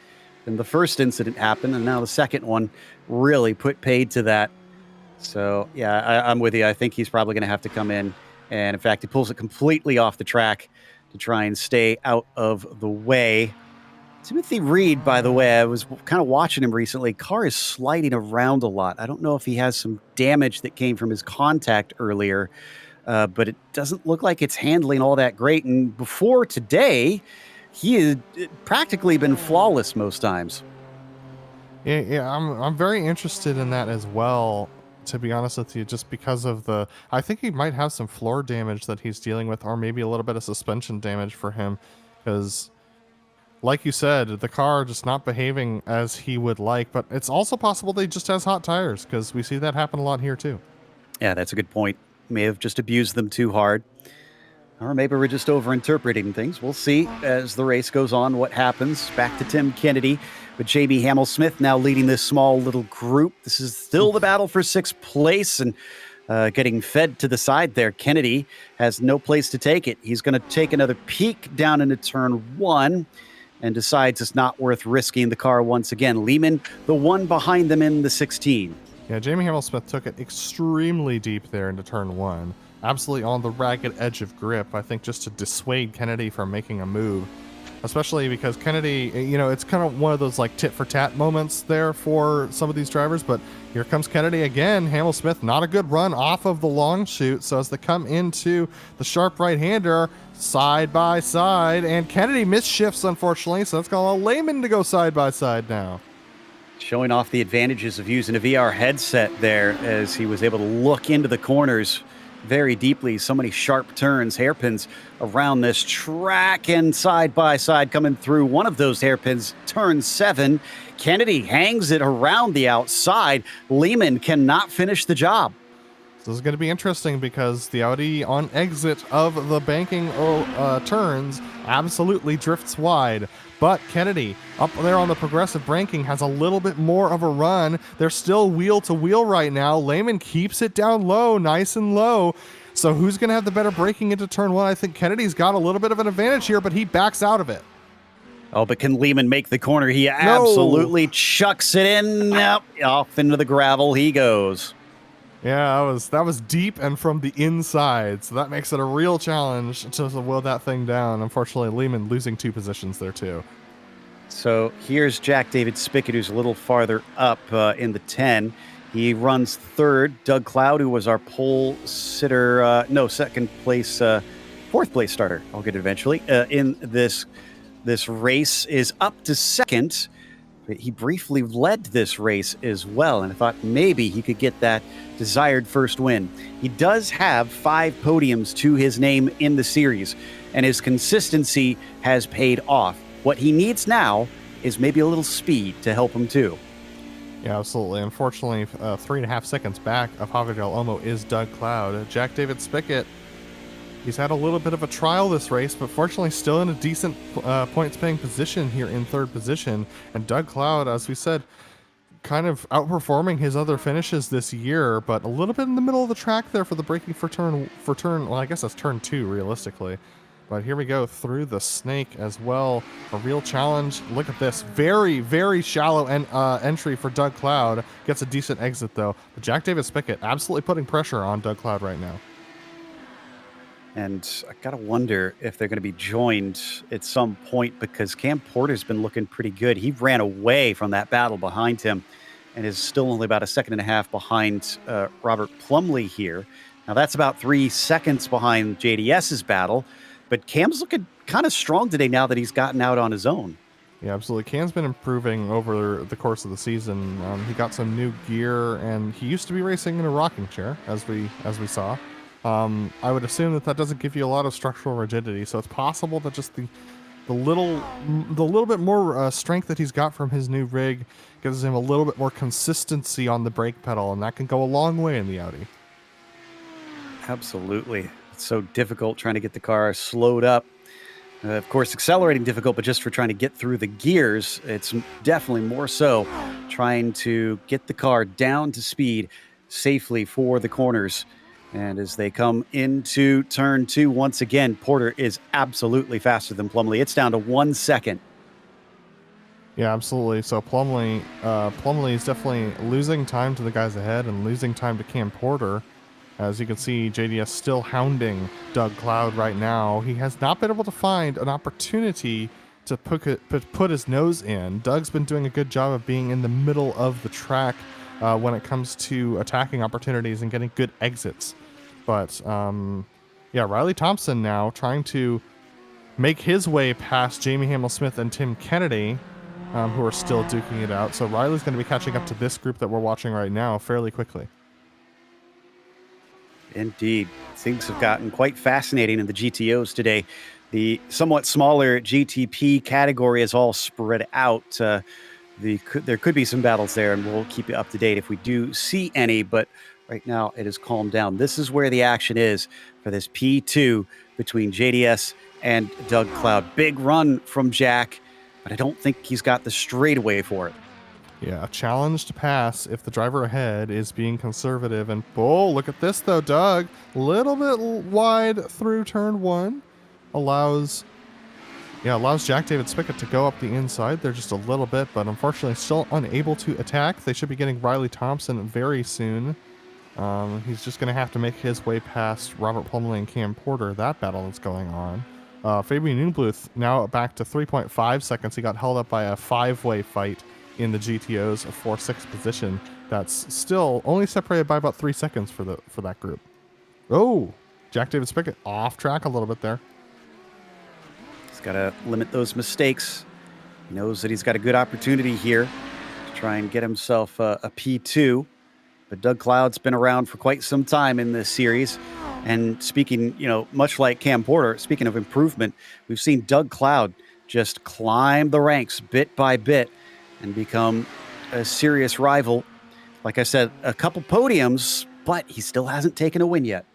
Then the first incident happened, and now the second one really put paid to that. So, yeah, I'm with you. I think he's probably going to have to come in. And, in fact, he pulls it completely off the track to try and stay out of the way. Timothy Reed, by the way, I was kind of watching him recently. Car is sliding around a lot. I don't know if he has some damage that came from his contact earlier, but it doesn't look like it's handling all that great. And before today, he had practically been flawless most times. Yeah, I'm very interested in that as well, to be honest with you, just because of I think he might have some floor damage that he's dealing with, or maybe a little bit of suspension damage for him, because like you said, the car just not behaving as he would like, but it's also possible they just has hot tires, because we see that happen a lot here too. Yeah, that's a good point. May have just abused them too hard. Or maybe we're just overinterpreting things. We'll see as the race goes on what happens. Back to Tim Kennedy with Jamie Hamill-Smith now leading this small little group. This is still the battle for 6th place, and getting fed to the side there. Kennedy has no place to take it. He's going to take another peek down into turn 1 and decides it's not worth risking the car once again. Lehman, the one behind them in the 16. Yeah, Jamie Hamel-Smith took it extremely deep there into turn 1. Absolutely on the ragged edge of grip, I think, just to dissuade Kennedy from making a move. Especially because Kennedy, it's kind of one of those like tit for tat moments there for some of these drivers, but here comes Kennedy again. Hamel-Smith, not a good run off of the long chute. So as they come into the sharp right-hander, side by side, and Kennedy misshifts, unfortunately, so that's going to allow Lehman to go side by side now. Showing off the advantages of using a VR headset there as he was able to look into the corners very deeply. So many sharp turns, hairpins around this track, and side by side coming through one of those hairpins, turn 7. Kennedy hangs it around the outside. Lehman cannot finish the job. This is going to be interesting because the Audi on exit of the banking turns absolutely drifts wide. But Kennedy, up there on the progressive braking, has a little bit more of a run. They're still wheel to wheel right now. Lehman keeps it down low, nice and low. So who's going to have the better braking into turn 1? I think Kennedy's got a little bit of an advantage here, but he backs out of it. Oh, but can Lehman make the corner? He absolutely chucks it in. Yep, off into the gravel he goes. Yeah, that was deep and from the inside, so that makes it a real challenge to wheel that thing down. Unfortunately, Lehman losing 2 positions there too. So here's Jack David Spickett, who's a little farther up in the 10. He runs 3rd. Doug Cloud, who was our pole sitter, 4th place starter, I'll get it eventually, in this race, is up to 2nd. He briefly led this race as well, and I thought maybe he could get that desired first win. He does have 5 podiums to his name in the series, and his consistency has paid off. What he needs now is maybe a little speed to help him too. Yeah, absolutely. Unfortunately, 3.5 seconds back of Javier Del Olmo is Doug Cloud. Jack David Spickett, he's had a little bit of a trial this race, but fortunately still in a decent points-paying position here in 3rd position. And Doug Cloud, as we said, kind of outperforming his other finishes this year, but a little bit in the middle of the track there for the braking for turn. Well, I guess that's turn 2 realistically. But here we go through the snake as well. A real challenge. Look at this. Very, very shallow entry for Doug Cloud. Gets a decent exit though. But Jack David Spickett absolutely putting pressure on Doug Cloud right now. And I got to wonder if they're going to be joined at some point, because Cam Porter's been looking pretty good. He ran away from that battle behind him and is still only about 1.5 seconds behind Robert Plumley here. Now, that's about 3 seconds behind JDS's battle, but Cam's looking kind of strong today now that he's gotten out on his own. Yeah, absolutely. Cam's been improving over the course of the season. He got some new gear, and he used to be racing in a rocking chair, as we saw. I would assume that doesn't give you a lot of structural rigidity, so it's possible that just the little bit more strength that he's got from his new rig gives him a little bit more consistency on the brake pedal, and that can go a long way in the Audi. Absolutely. It's so difficult trying to get the car slowed up. Of course, accelerating difficult, but just for trying to get through the gears, it's definitely more so trying to get the car down to speed safely for the corners. And as they come into turn 2, once again, Porter is absolutely faster than Plumley. It's down to 1 second. Yeah, absolutely. So Plumley is definitely losing time to the guys ahead and losing time to Cam Porter. As you can see, JDS still hounding Doug Cloud right now. He has not been able to find an opportunity to put his nose in. Doug's been doing a good job of being in the middle of the track when it comes to attacking opportunities and getting good exits. But yeah, Riley Thompson now trying to make his way past Jamie Hamel-Smith and Tim Kennedy, who are still duking it out. So Riley's going to be catching up to this group that we're watching right now fairly quickly. Indeed. Things have gotten quite fascinating in the GTOs today. The somewhat smaller GTP category is all spread out. There could be some battles there, and we'll keep you up to date if we do see any, but right now it has calmed down. This is where the action is for this P2 between JDS and Doug Cloud. Big run from Jack, but I don't think he's got the straightaway for it. Yeah, a challenge to pass if the driver ahead is being conservative. And oh, look at this though, Doug. Little bit wide through turn one. Allows Jack David Spickett to go up the inside there just a little bit, but unfortunately still unable to attack. They should be getting Riley Thompson very soon. He's just going to have to make his way past Robert Plumley and Cam Porter. That battle is going on. Fabian Newbluth now back to 3.5 seconds. He got held up by a 5-way fight in the GTO's 4-6 position. That's still only separated by about 3 seconds for that group. Oh, Jack David Spickett off track a little bit there. He's got to limit those mistakes. He knows that he's got a good opportunity here to try and get himself a P2. But Doug Cloud's been around for quite some time in this series. And speaking, much like Cam Porter, speaking of improvement, we've seen Doug Cloud just climb the ranks bit by bit and become a serious rival. Like I said, a couple podiums, but he still hasn't taken a win yet.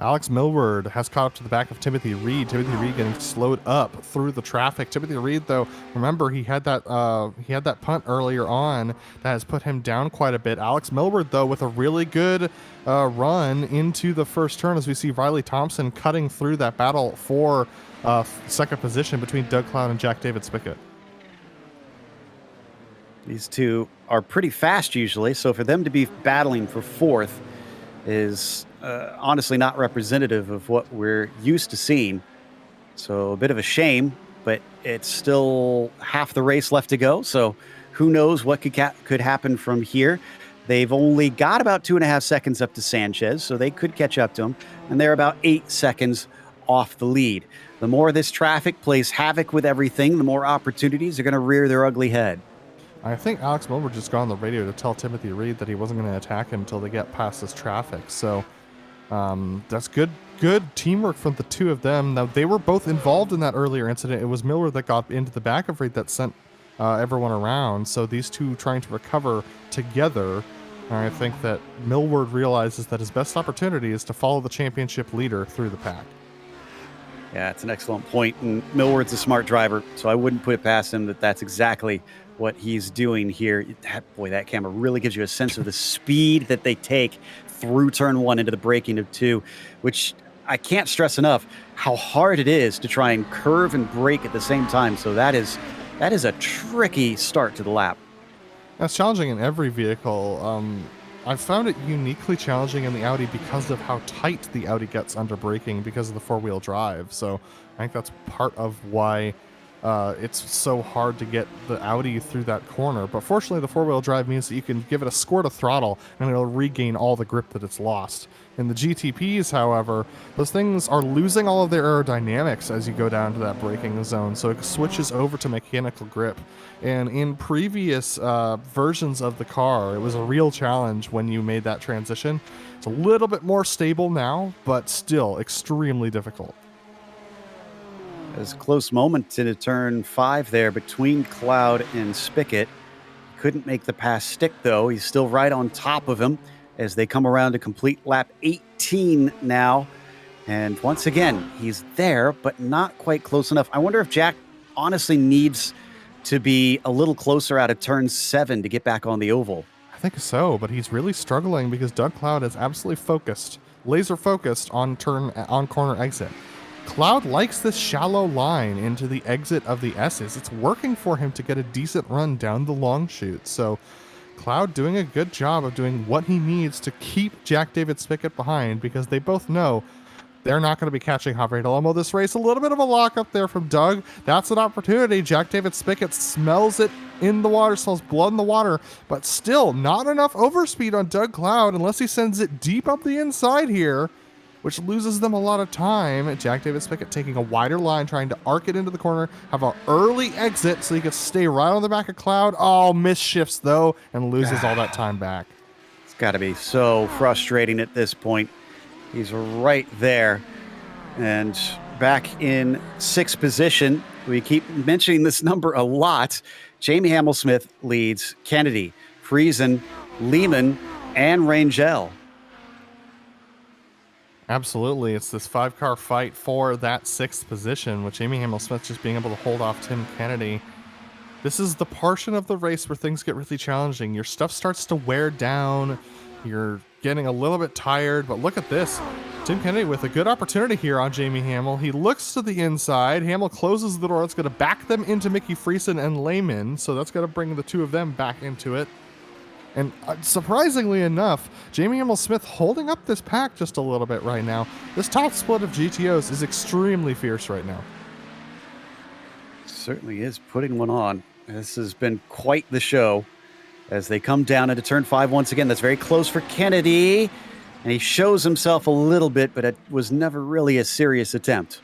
Alex Millward has caught up to the back of Timothy Reed. Timothy Reed getting slowed up through the traffic. Timothy Reed, though, remember he had that punt earlier on that has put him down quite a bit. Alex Millward, though, with a really good run into the first turn as we see Riley Thompson cutting through that battle for second position between Doug Cloud and Jack David Spickett. These two are pretty fast usually, so for them to be battling for fourth is honestly not representative of what we're used to seeing. So a bit of a shame, but it's still half the race left to go. So who knows what could happen from here. They've only got about 2.5 seconds up to Sanchez, so they could catch up to him. And they're about 8 seconds off the lead. The more this traffic plays havoc with everything, the more opportunities are going to rear their ugly head. I think Alex Milward just got on the radio to tell Timothy Reed that he wasn't going to attack him until they get past this traffic. So that's good teamwork from the two of them. Now, they were both involved in that earlier incident. It was Miller that got into the back of Reed that sent everyone around. So these two trying to recover together. I think that Millward realizes that his best opportunity is to follow the championship leader through the pack. Yeah, it's an excellent point. And Millward's a smart driver, so I wouldn't put it past him that that's exactly what he's doing here. That camera really gives you a sense of the speed that they take through turn one into the braking of two, which I can't stress enough how hard it is to try and curve and brake at the same time. So that is a tricky start to the lap. That's challenging in every vehicle. I've found it uniquely challenging in the Audi because of how tight the Audi gets under braking because of the four-wheel drive. So I think that's part of why it's so hard to get the Audi through that corner. But fortunately, the four-wheel drive means that you can give it a squirt of throttle and it'll regain all the grip that it's lost. In the GTPs, however, those things are losing all of their aerodynamics as you go down to that braking zone, so it switches over to mechanical grip. And in previous versions of the car, it was a real challenge when you made that transition. It's a little bit more stable now, but still extremely difficult. There's a close moment into turn 5 there between Cloud and Spickett. Couldn't make the pass stick, though. He's still right on top of him as they come around to complete lap 18 now. And once again, he's there, but not quite close enough. I wonder if Jack honestly needs to be a little closer out of turn 7 to get back on the oval. I think so, but he's really struggling because Doug Cloud is absolutely focused, laser focused on corner exit. Cloud likes this shallow line into the exit of the S's. It's working for him to get a decent run down the long chute. So Cloud doing a good job of doing what he needs to keep Jack David Spickett behind, because they both know they're not going to be catching Javier Delamo this race. A little bit of a lock up there from Doug. That's an opportunity. Jack David Spickett smells it in the water, smells blood in the water, but still not enough overspeed on Doug Cloud unless he sends it deep up the inside here, which loses them a lot of time. Jack David Spickett taking a wider line, trying to arc it into the corner, have an early exit so he could stay right on the back of Cloud. Oh, misshifts though, and loses all that time back. It's got to be so frustrating at this point. He's right there. And back in 6th position, we keep mentioning this number a lot. Jamie Hamel-Smith leads Kennedy, Friesen, Lehman, and Rangel. Absolutely. It's this 5-car fight for that 6th position, with Jamie Hamel-Smith just being able to hold off Tim Kennedy. This is the portion of the race where things get really challenging. Your stuff starts to wear down. You're getting a little bit tired, but look at this. Tim Kennedy with a good opportunity here on Jamie Hamill. He looks to the inside. Hamill closes the door. That's going to back them into Mickey Friesen and Lehman. So that's going to bring the two of them back into it. And surprisingly enough, Jamie Hamill-Smith holding up this pack just a little bit right now. This top split of GTOs is extremely fierce right now. Certainly is putting one on. This has been quite the show as they come down into turn 5 once again. That's very close for Kennedy, and he shows himself a little bit, but it was never really a serious attempt.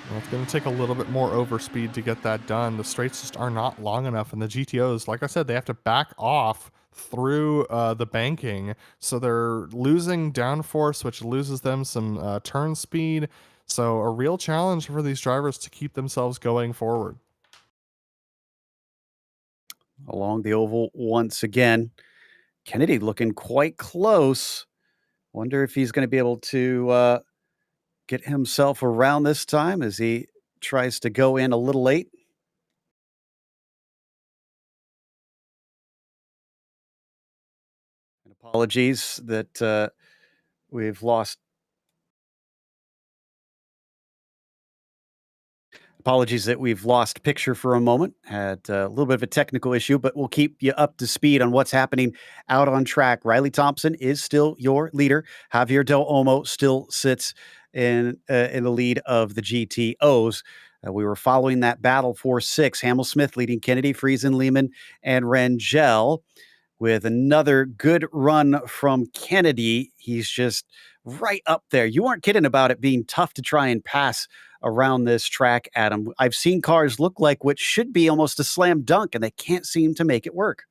Well, it's going to take a little bit more overspeed to get that done. The straights just are not long enough, and the GTOs, like I said, they have to back off through the banking, so they're losing downforce, which loses them some turn speed. So a real challenge for these drivers to keep themselves going forward. Along the oval once again, Kennedy looking quite close. Wonder if he's going to be able to get himself around this time as he tries to go in a little late. And apologies that we've lost. Apologies that we've lost picture for a moment. Had a little bit of a technical issue, but we'll keep you up to speed on what's happening out on track. Riley Thompson is still your leader. Javier Del Olmo still sits in the lead of the GTOs. We were following that battle for 6. Hamill-Smith leading Kennedy, Friesen, Lehman, and Rangel. With another good run from Kennedy, he's just right up there. You weren't kidding about it being tough to try and pass around this track, Adam. I've seen cars look like what should be almost a slam dunk, and they can't seem to make it work.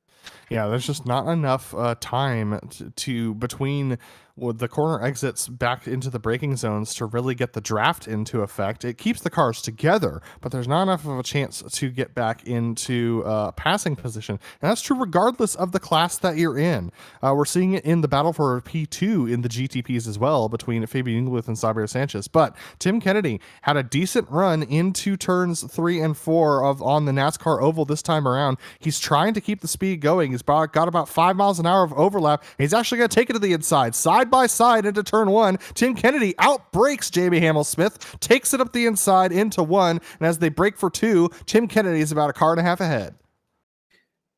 Yeah, there's just not enough time to between the corner exits back into the braking zones to really get the draft into effect. It keeps the cars together, but there's not enough of a chance to get back into passing position. And that's true regardless of the class that you're in. We're seeing it in the battle for P2 in the GTPs as well between Fabian Ingluth and Xavier Sanchez. But Tim Kennedy had a decent run into turns 3 and 4 on the NASCAR oval this time around. He's trying to keep the speed going. He's got about 5 miles an hour of overlap. He's actually going to take it to the inside, side by side into turn 1. Tim Kennedy outbrakes Jamie Hamill-Smith, takes it up the inside into 1, and as they break for 2, Tim Kennedy is about a car and a half ahead.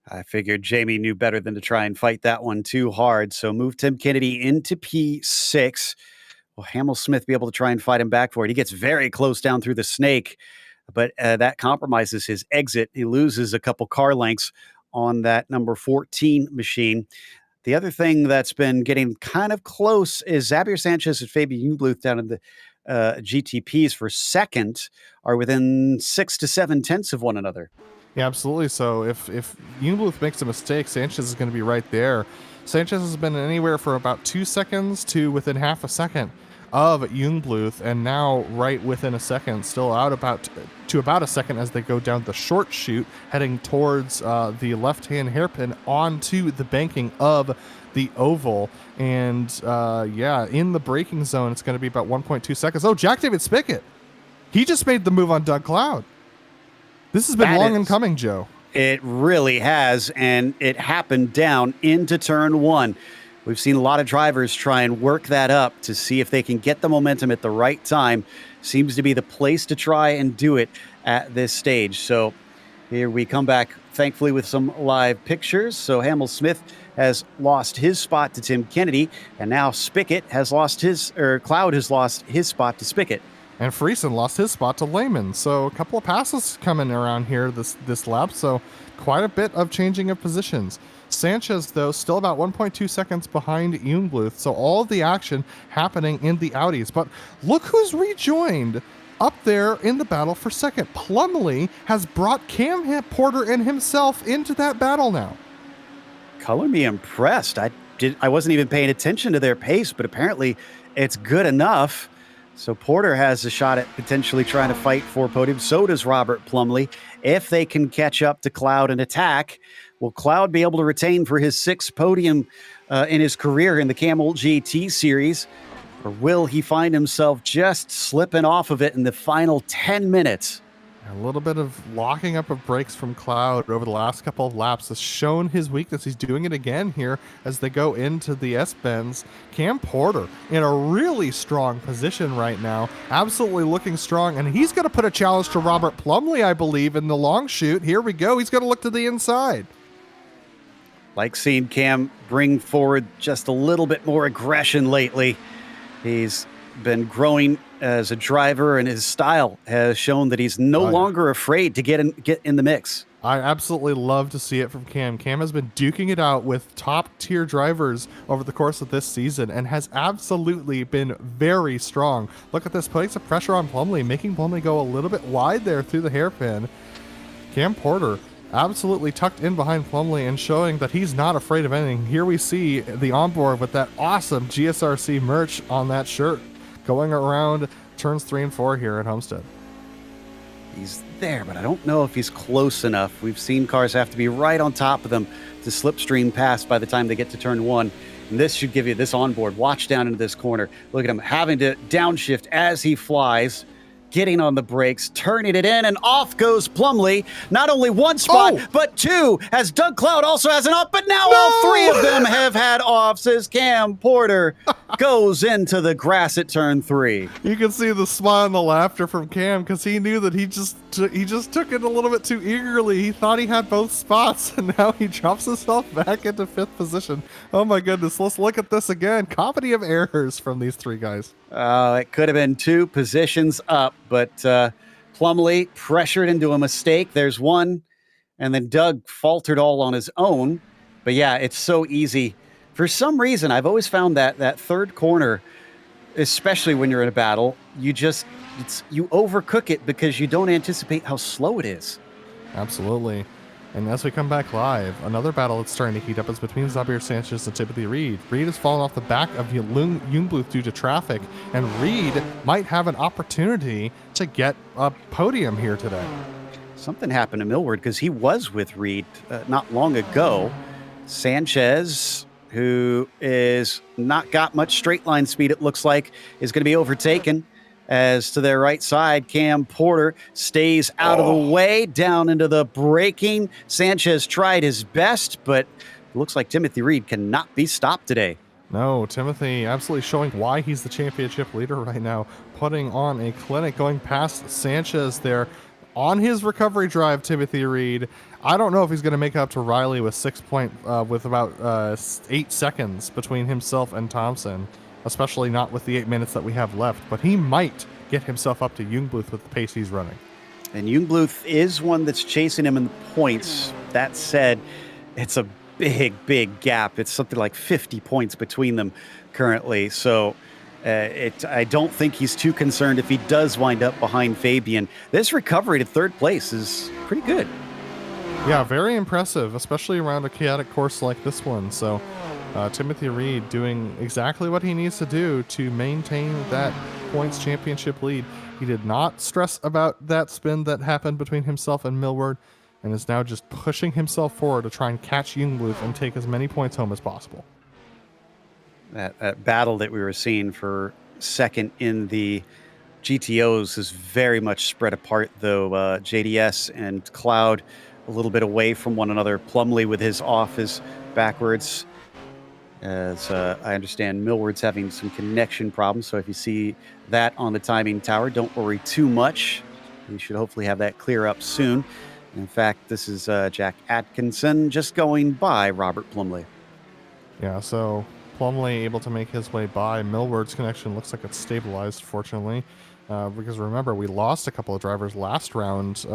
I figured Jamie knew better than to try and fight that one too hard, so move Tim Kennedy into P6. Will Hamill-Smith be able to try and fight him back for it? He gets very close down through the snake, but that compromises his exit. He loses a couple car lengths on that number 14 machine. The other thing that's been getting kind of close is Xavier Sanchez and Fabian Ingluth down in the GTPs for second are within 6 to 7 tenths of one another. Yeah, absolutely. So if Ingluth makes a mistake, Sanchez is going to be right there. Sanchez has been anywhere from about 2 seconds to within half a second of Jungbluth, and now right within a second, still out about a second as they go down the short chute, heading towards the left-hand hairpin onto the banking of the oval. And in the braking zone, it's going to be about 1.2 seconds. Oh, Jack David Spickett. He just made the move on Doug Cloud. This has been long in coming, Joe. It really has, and it happened down into turn 1. We've seen a lot of drivers try and work that up to see if they can get the momentum at the right time. Seems to be the place to try and do it at this stage. So here we come back, thankfully, with some live pictures. So Hamill-Smith has lost his spot to Tim Kennedy, and now Cloud has lost his spot to Spickett. And Friesen lost his spot to Lehman. So a couple of passes coming around here this lap. So quite a bit of changing of positions. Sanchez, though, still about 1.2 seconds behind Jungbluth. So all of the action happening in the Audis. But look who's rejoined up there in the battle for second. Plumlee has brought Cam Porter and himself into that battle now. Color me impressed. I wasn't even paying attention to their pace, but apparently it's good enough. So Porter has a shot at potentially trying to fight for podium. So does Robert Plumlee. If they can catch up to Cloud and attack, will Cloud be able to retain for his 6th podium in his career in the Camel GT series? Or will he find himself just slipping off of it in the final 10 minutes? A little bit of locking up of brakes from Cloud over the last couple of laps has shown his weakness. He's doing it again here as they go into the S-bends. Cam Porter in a really strong position right now, absolutely looking strong, and he's going to put a challenge to Robert Plumley, I believe, in the long shoot. Here we go. He's going to look to the inside. Like seeing Cam bring forward just a little bit more aggression lately. He's been growing as a driver, and his style has shown that he's no longer afraid to get in the mix. I absolutely love to see it from Cam. Cam has been duking it out with top-tier drivers over the course of this season and has absolutely been very strong. Look at this, putting some pressure on Plumley, making Plumley go a little bit wide there through the hairpin. Cam Porter absolutely tucked in behind Plumley and showing that he's not afraid of anything. Here we see the onboard with that awesome GSRC merch on that shirt going around turns 3 and 4 here at Homestead. He's there, but I don't know if he's close enough. We've seen cars have to be right on top of them to slipstream past by the time they get to turn 1. And this should give you this onboard. Watch down into this corner. Look at him having to downshift as he flies, getting on the brakes, turning it in, and off goes Plumley. Not only one spot, but 2, as Doug Cloud also has an off, but now all 3 of them have had offs as Cam Porter goes into the grass at turn 3. You can see the smile and the laughter from Cam because he knew that he just took it a little bit too eagerly. He thought he had both spots, and now he drops himself back into 5th position. Oh my goodness, let's look at this again. Comedy of errors from these 3 guys. It could have been 2 positions up, but Plumley pressured into a mistake. There's 1, and then Doug faltered all on his own. But yeah, it's so easy. For some reason, I've always found that 3rd corner, especially when you're in a battle, you overcook it because you don't anticipate how slow it is. Absolutely. And as we come back live, another battle that's starting to heat up is between Xavier Sanchez and Timothy Reed. Reed has fallen off the back of Jungbluth due to traffic, and Reed might have an opportunity to get a podium here today. Something happened to Millward because he was with Reed not long ago. Sanchez, who is not got much straight line speed, it looks like, is going to be overtaken. As to their right side, Cam Porter stays out of the way, down into the braking. Sanchez tried his best, but it looks like Timothy Reed cannot be stopped today. No, Timothy absolutely showing why he's the championship leader right now, putting on a clinic, going past Sanchez there on his recovery drive. Timothy Reed, I don't know if he's going to make up to Riley with with about 8 seconds between himself and Thompson, especially not with the 8 minutes that we have left, but he might get himself up to Jungbluth with the pace he's running. And Jungbluth is one that's chasing him in the points. That said, it's a big gap. It's something like 50 points between them currently. So I don't think he's too concerned if he does wind up behind Fabian. This recovery to 3rd place is pretty good. Yeah, very impressive, especially around a chaotic course like this one. So Timothy Reed doing exactly what he needs to do to maintain that points championship lead. He did not stress about that spin that happened between himself and Millward, and is now just pushing himself forward to try and catch Jungbluth and take as many points home as possible. That battle that we were seeing for 2nd in the GTOs is very much spread apart, though. JDS and Cloud a little bit away from one another. Plumley with his off is backwards. As I understand, Millward's having some connection problems, so if you see that on the timing tower, don't worry too much. We should hopefully have that clear up soon. In fact, this is Jack Atkinson just going by Robert Plumley. Yeah, so Plumley able to make his way by. Millward's connection looks like it's stabilized, fortunately, because remember, we lost a couple of drivers last round,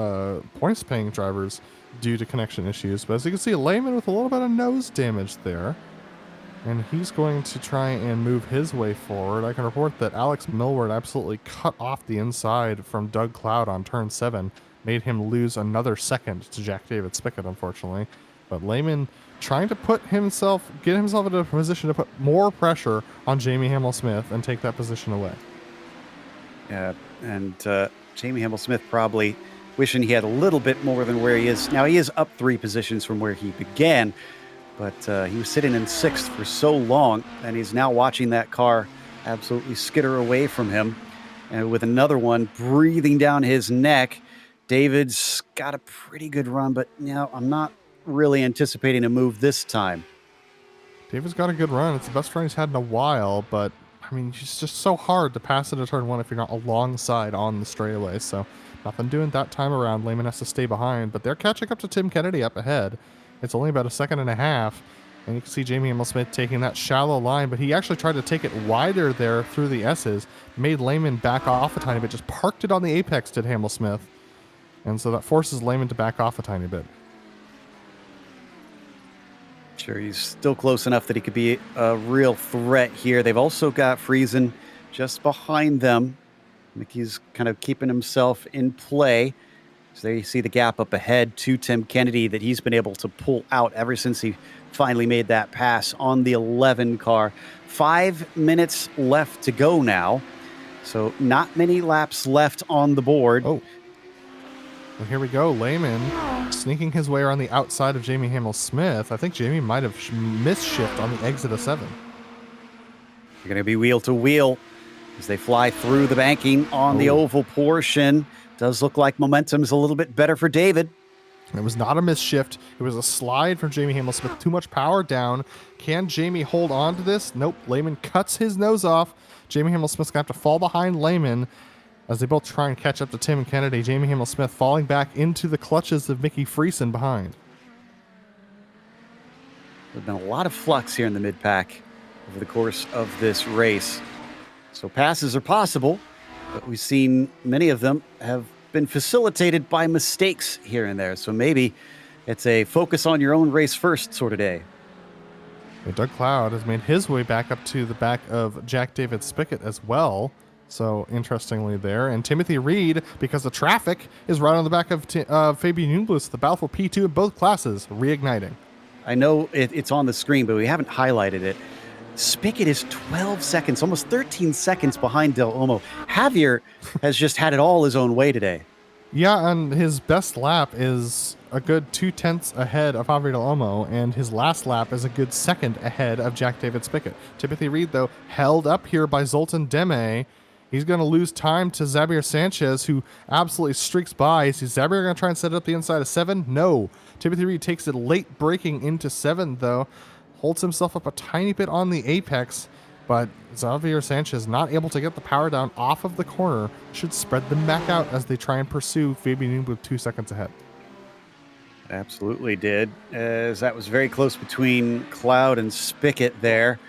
points-paying drivers, due to connection issues. But as you can see, Lehman with a little bit of nose damage there. And he's going to try and move his way forward. I can report that Alex Millward absolutely cut off the inside from Doug Cloud on turn 7, made him lose another second to Jack David Spickett, unfortunately. But Lehman trying to get himself into a position to put more pressure on Jamie Hamill-Smith and take that position away. Yeah, and Jamie Hamill-Smith probably wishing he had a little bit more than where he is. Now, he is up 3 positions from where he began, but he was sitting in 6th for so long, and he's now watching that car absolutely skitter away from him. And with another one breathing down his neck, David's got a pretty good run, but I'm not really anticipating a move this time. David's got a good run. It's the best run he's had in a while, but I mean, it's just so hard to pass into turn one if you're not alongside on the straightaway. So nothing doing that time around. Lehman has to stay behind, but they're catching up to Tim Kennedy up ahead. It's only about a second and a half, and you can see Jamie Hamel-Smith taking that shallow line, but he actually tried to take it wider there through the S's, made Lehman back off a tiny bit, just parked it on the apex, did Hamel-Smith. And so that forces Lehman to back off a tiny bit. Sure, he's still close enough that he could be a real threat here. They've also got Friesen just behind them. Mickey's kind of keeping himself in play. So there you see the gap up ahead to Tim Kennedy that he's been able to pull out ever since he finally made that pass on the 11 car. 5 minutes left to go now. So not many laps left on the board. Oh. Well, here we go. Lehman sneaking his way around the outside of Jamie Hamel-Smith. I think Jamie might have misshift on the exit of 7. They're going to be wheel to wheel as they fly through the banking on the oval portion. Does look like momentum's a little bit better for David. It was not a misshift. It was a slide from Jamie Hamel-Smith. Too much power down. Can Jamie hold on to this? Nope. Lehman cuts his nose off. Jamie Hamel-Smith's going to have to fall behind Lehman as they both try and catch up to Tim Kennedy. Jamie Hamel-Smith falling back into the clutches of Mickey Friesen behind. There's been a lot of flux here in the mid-pack over the course of this race. So passes are possible, but we've seen many of them have been facilitated by mistakes here and there. So maybe it's a focus on your own race first sort of day. Doug Cloud has made his way back up to the back of Jack David Spickett as well. So interestingly there. And Timothy Reed, because the traffic is right on the back of Fabian Jungbluth, the battle for P2 in both classes, reigniting. I know it's on the screen, but we haven't highlighted it. Spickett is 12 seconds, almost 13 seconds behind Del Olmo. Javier has just had it all his own way today. Yeah, and his best lap is a good 2/10 ahead of Javier Del Olmo, and his last lap is a good second ahead of Jack David Spickett. Timothy Reed, though, held up here by Zoltan Deme. He's going to lose time to Xavier Sanchez, who absolutely streaks by. Is Xavier going to try and set it up the inside of 7? No. Timothy Reed takes it late braking into 7, though. Holds himself up a tiny bit on the apex, but Xavier Sanchez not able to get the power down off of the corner. Should spread them back out as they try and pursue Fabian Jungbluth 2 seconds ahead. Absolutely did, as that was very close between Cloud and Spickett there.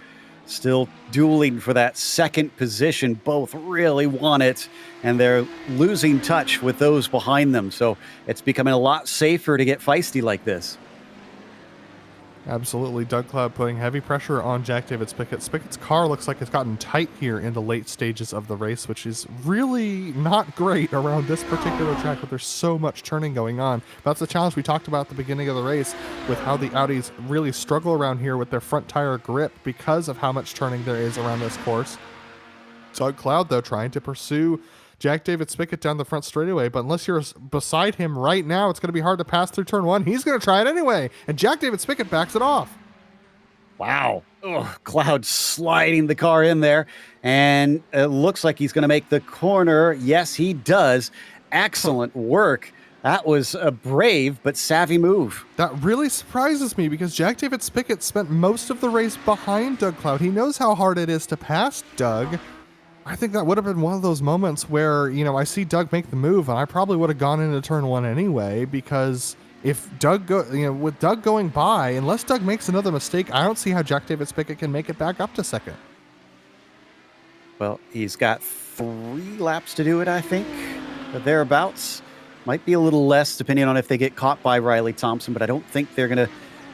Still dueling for that second position. Both really want it, and they're losing touch with those behind them. So it's becoming a lot safer to get feisty like this. Absolutely. Doug Cloud putting heavy pressure on Jack David Spickett. Spickett's car looks like it's gotten tight here in the late stages of the race, which is really not great around this particular track, but there's so much turning going on. That's the challenge we talked about at the beginning of the race with how the Audis really struggle around here with their front tire grip because of how much turning there is around this course. Doug Cloud, though, trying to pursue Jack David Spickett down the front straightaway, but unless you're beside him right now, it's going to be hard to pass through turn 1. He's going to try it anyway, and Jack David Spickett backs it off. Wow. Cloud sliding the car in there, and it looks like he's going to make the corner. Yes, he does. Excellent work. That was a brave but savvy move. That really surprises me because Jack David Spickett spent most of the race behind Doug Cloud. He knows how hard it is to pass Doug. I think that would have been one of those moments where, I see Doug make the move, and I probably would have gone into turn 1 anyway, because if Doug with Doug going by, unless Doug makes another mistake, I don't see how Jack David Spickett can make it back up to second. Well, he's got 3 laps to do it, I think, thereabouts. Might be a little less, depending on if they get caught by Riley Thompson, but I don't think they're going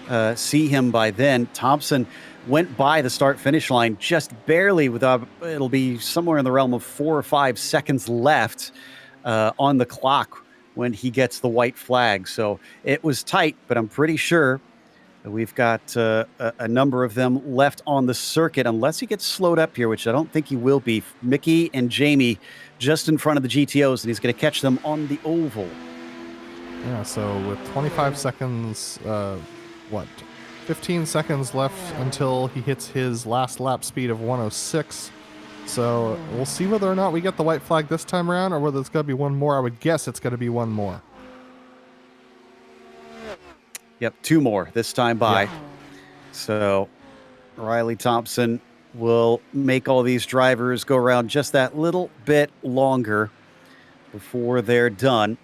to see him by then. Thompson went by the start-finish line just barely it'll be somewhere in the realm of 4 or 5 seconds left on the clock when he gets the white flag. So it was tight, but I'm pretty sure that we've got a number of them left on the circuit, unless he gets slowed up here, which I don't think he will be. Mickey and Jamie just in front of the GTOs, and he's going to catch them on the oval. Yeah, so with 25 seconds, 15 seconds left until he hits his last lap speed of 106. So we'll see whether or not we get the white flag this time around or whether it's going to be one more. I would guess it's going to be one more. Yep, 2 more this time by. Yeah. So Riley Thompson will make all these drivers go around just that little bit longer before they're done.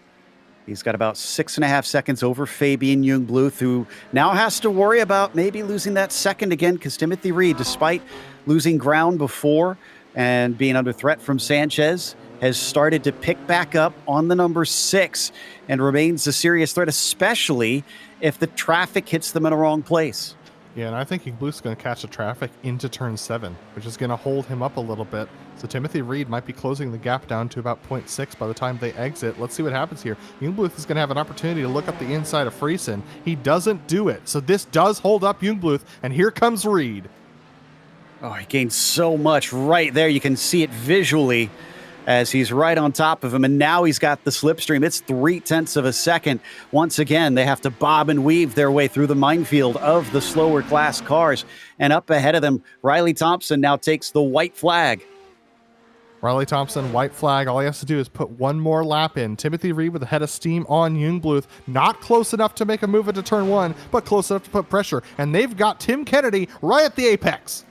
He's got about 6.5 seconds over Fabian Jungbluth, who now has to worry about maybe losing that second again, because Timothy Reed, despite losing ground before and being under threat from Sanchez, has started to pick back up on the number 6 and remains a serious threat, especially if the traffic hits them in a wrong place. Yeah, and I think Jungbluth's going to catch the traffic into turn 7, which is going to hold him up a little bit. So Timothy Reed might be closing the gap down to about 0.6 by the time they exit. Let's see what happens here. Jungbluth is going to have an opportunity to look up the inside of Friesen. He doesn't do it. So this does hold up Jungbluth, and here comes Reed. Oh, he gained so much right there. You can see it visually as he's right on top of him, and now he's got the slipstream. It's 0.3 of a second. Once again, they have to bob and weave their way through the minefield of the slower class cars. And up ahead of them, Riley Thompson now takes the white flag. Riley Thompson, white flag. All he has to do is put one more lap in. Timothy Reed with a head of steam on Jungbluth. Not close enough to make a move into turn 1, but close enough to put pressure. And they've got Tim Kennedy right at the apex.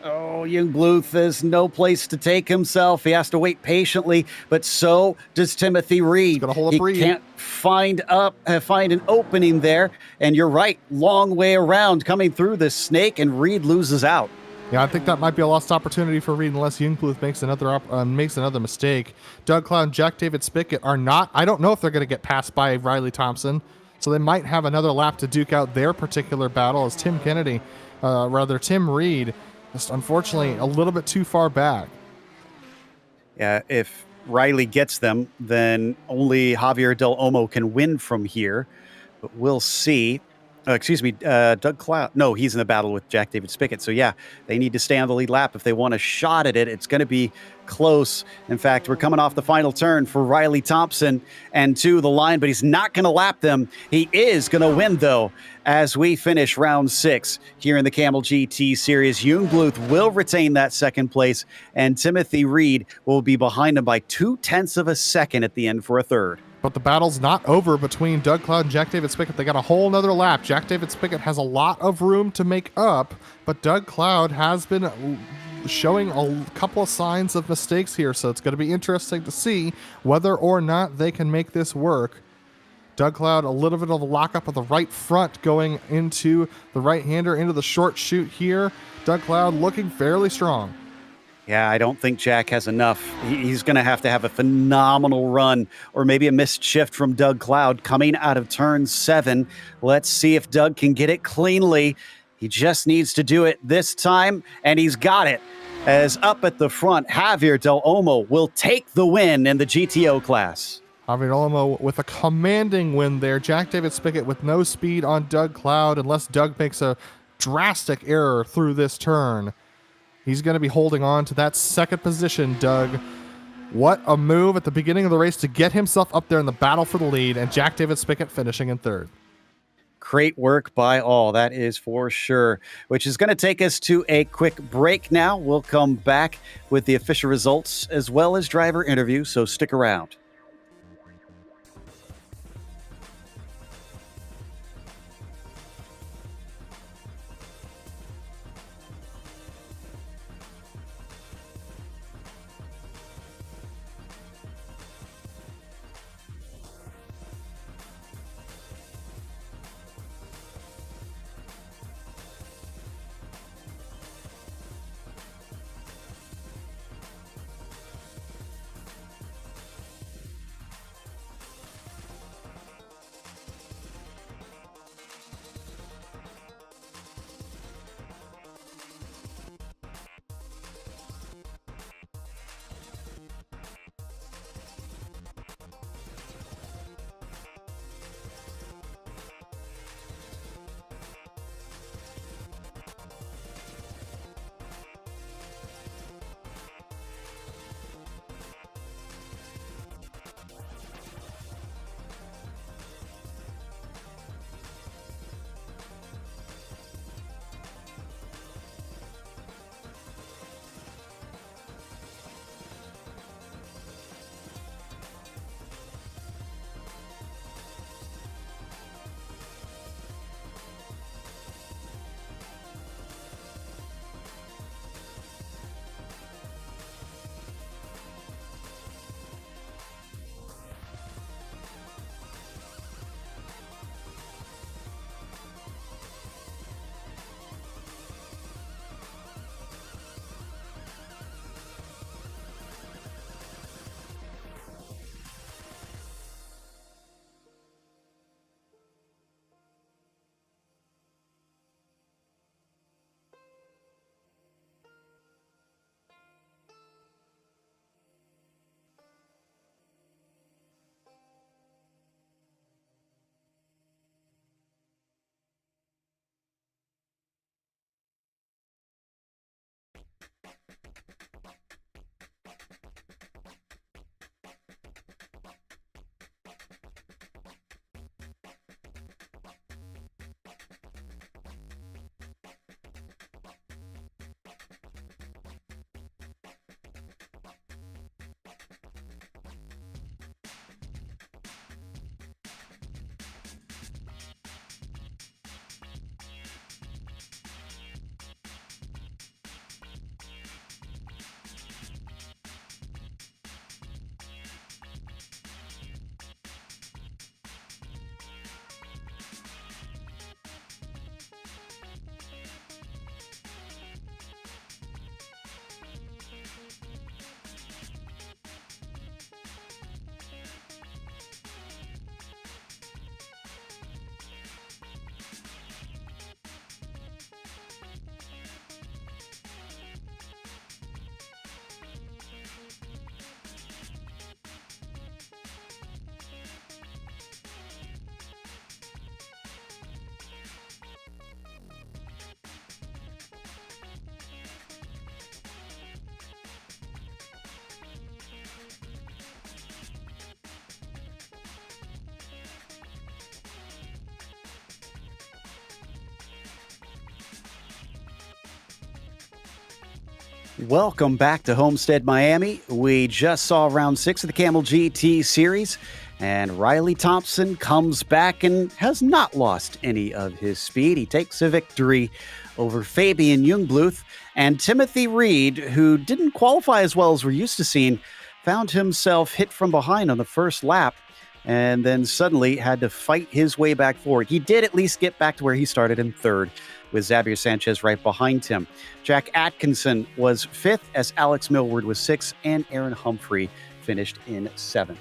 Oh, Jungbluth has no place to take himself. He has to wait patiently, but so does Timothy Reed. He's gonna hold up Reed. He can't find an opening there, and you're right, long way around coming through this snake, and Reed loses out. Yeah, I think that might be a lost opportunity for Reed unless Jungbluth makes another mistake. Doug Cloud and Jack David Spickett are not. I don't know if they're going to get passed by Riley Thompson, so they might have another lap to duke out their particular battle as Tim Reed, just unfortunately a little bit too far back. Yeah, if Riley gets them, then only Javier Del Olmo can win from here, but we'll see. Doug Cloud. No, he's in the battle with Jack David Spickett. So, yeah, they need to stay on the lead lap if they want a shot at it. It's going to be close. In fact, we're coming off the final turn for Riley Thompson and to the line, but he's not going to lap them. He is going to win, though, as we finish round 6 here in the Camel GT Series. Jungbluth will retain that second place, and Timothy Reed will be behind him by 0.2 of a second at the end for a third. But the battle's not over between Doug Cloud and Jack David Spickett. They got a whole nother lap. Jack David Spickett has a lot of room to make up, but Doug Cloud has been showing a couple of signs of mistakes here, so it's going to be interesting to see whether or not they can make this work. Doug Cloud, a little bit of a lockup of the right front going into the right-hander, into the short chute here. Doug Cloud looking fairly strong. Yeah, I don't think Jack has enough. He's going to have a phenomenal run, or maybe a missed shift from Doug Cloud coming out of turn 7. Let's see if Doug can get it cleanly. He just needs to do it this time, and he's got it. As up at the front, Javier Del Olmo will take the win in the GTO class. Javier Del Olmo with a commanding win there. Jack David Spickett with no speed on Doug Cloud unless Doug makes a drastic error through this turn. He's going to be holding on to that second position, Doug. What a move at the beginning of the race to get himself up there in the battle for the lead, and Jack David Spickett finishing in third. Great work by all, that is for sure, which is going to take us to a quick break now. We'll come back with the official results as well as driver interviews, so stick around. Welcome back to Homestead, Miami. We just saw round 6 of the Camel GT series, and Riley Thompson comes back and has not lost any of his speed. He takes a victory over Fabian Jungbluth, and Timothy Reed, who didn't qualify as well as we're used to seeing, found himself hit from behind on the first lap and then suddenly had to fight his way back forward. He did at least get back to where he started in third, with Xavier Sanchez right behind him. Jack Atkinson was 5th as Alex Millward was 6th, and Aaron Humphrey finished in 7th.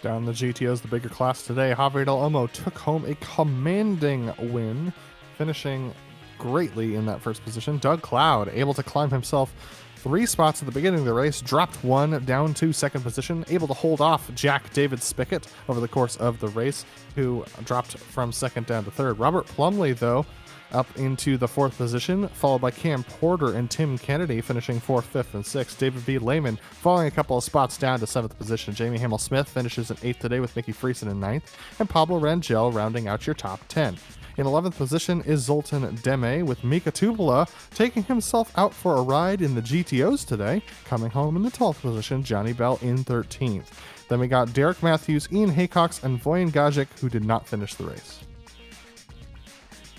Down the GTOs, the bigger class today, Javier Del Olmo took home a commanding win, finishing greatly in that first position. Doug Cloud able to climb himself 3 spots at the beginning of the race, dropped 1 down to 2nd position, able to hold off Jack David Spickett over the course of the race, who dropped from 2nd down to 3rd. Robert Plumley, though, up into the 4th position, followed by Cam Porter and Tim Kennedy finishing 4th, 5th, and 6th. David B. Lehman falling a couple of spots down to 7th position. Jamie Hamill-Smith finishes in 8th today with Mickey Friesen in 9th, and Pablo Rangel rounding out your top 10. In 11th position is Zoltan Deme, with Mika Tupola taking himself out for a ride in the GTOs today. Coming home in the 12th position, Johnny Bell in 13th. Then we got Derek Matthews, Ian Haycox, and Voyan Gajic, who did not finish the race.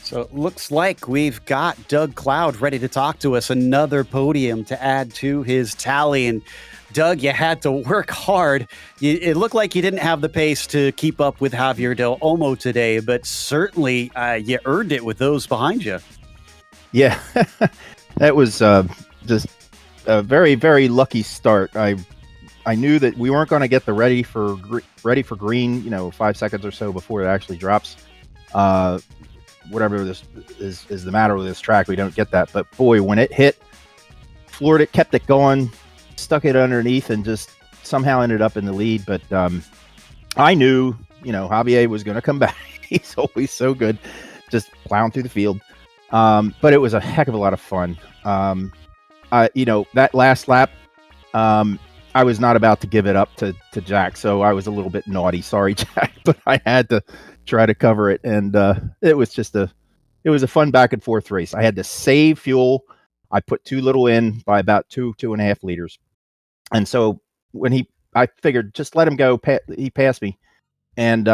So it looks like we've got Doug Cloud ready to talk to us, another podium to add to his tally. And Doug, you had to work hard. It looked like you didn't have the pace to keep up with Javier Del Olmo today, but certainly you earned it with those behind you. Yeah, that was just a very, very lucky start. I knew that we weren't going to get the ready for green, 5 seconds or so before it actually drops. Whatever this is the matter with this track, we don't get that. But boy, when it hit, floored it, kept it going, stuck it underneath, and just somehow ended up in the lead. But I knew, Javier was going to come back. He's always so good, just plowing through the field. But it was a heck of a lot of fun. That last lap, I was not about to give it up to Jack, so I was a little bit naughty. Sorry, Jack, but I had to try to cover it, and it was a fun back and forth race. I had to save fuel. I put too little in by about 2.5 liters, and so when I figured just let him go. He passed me, and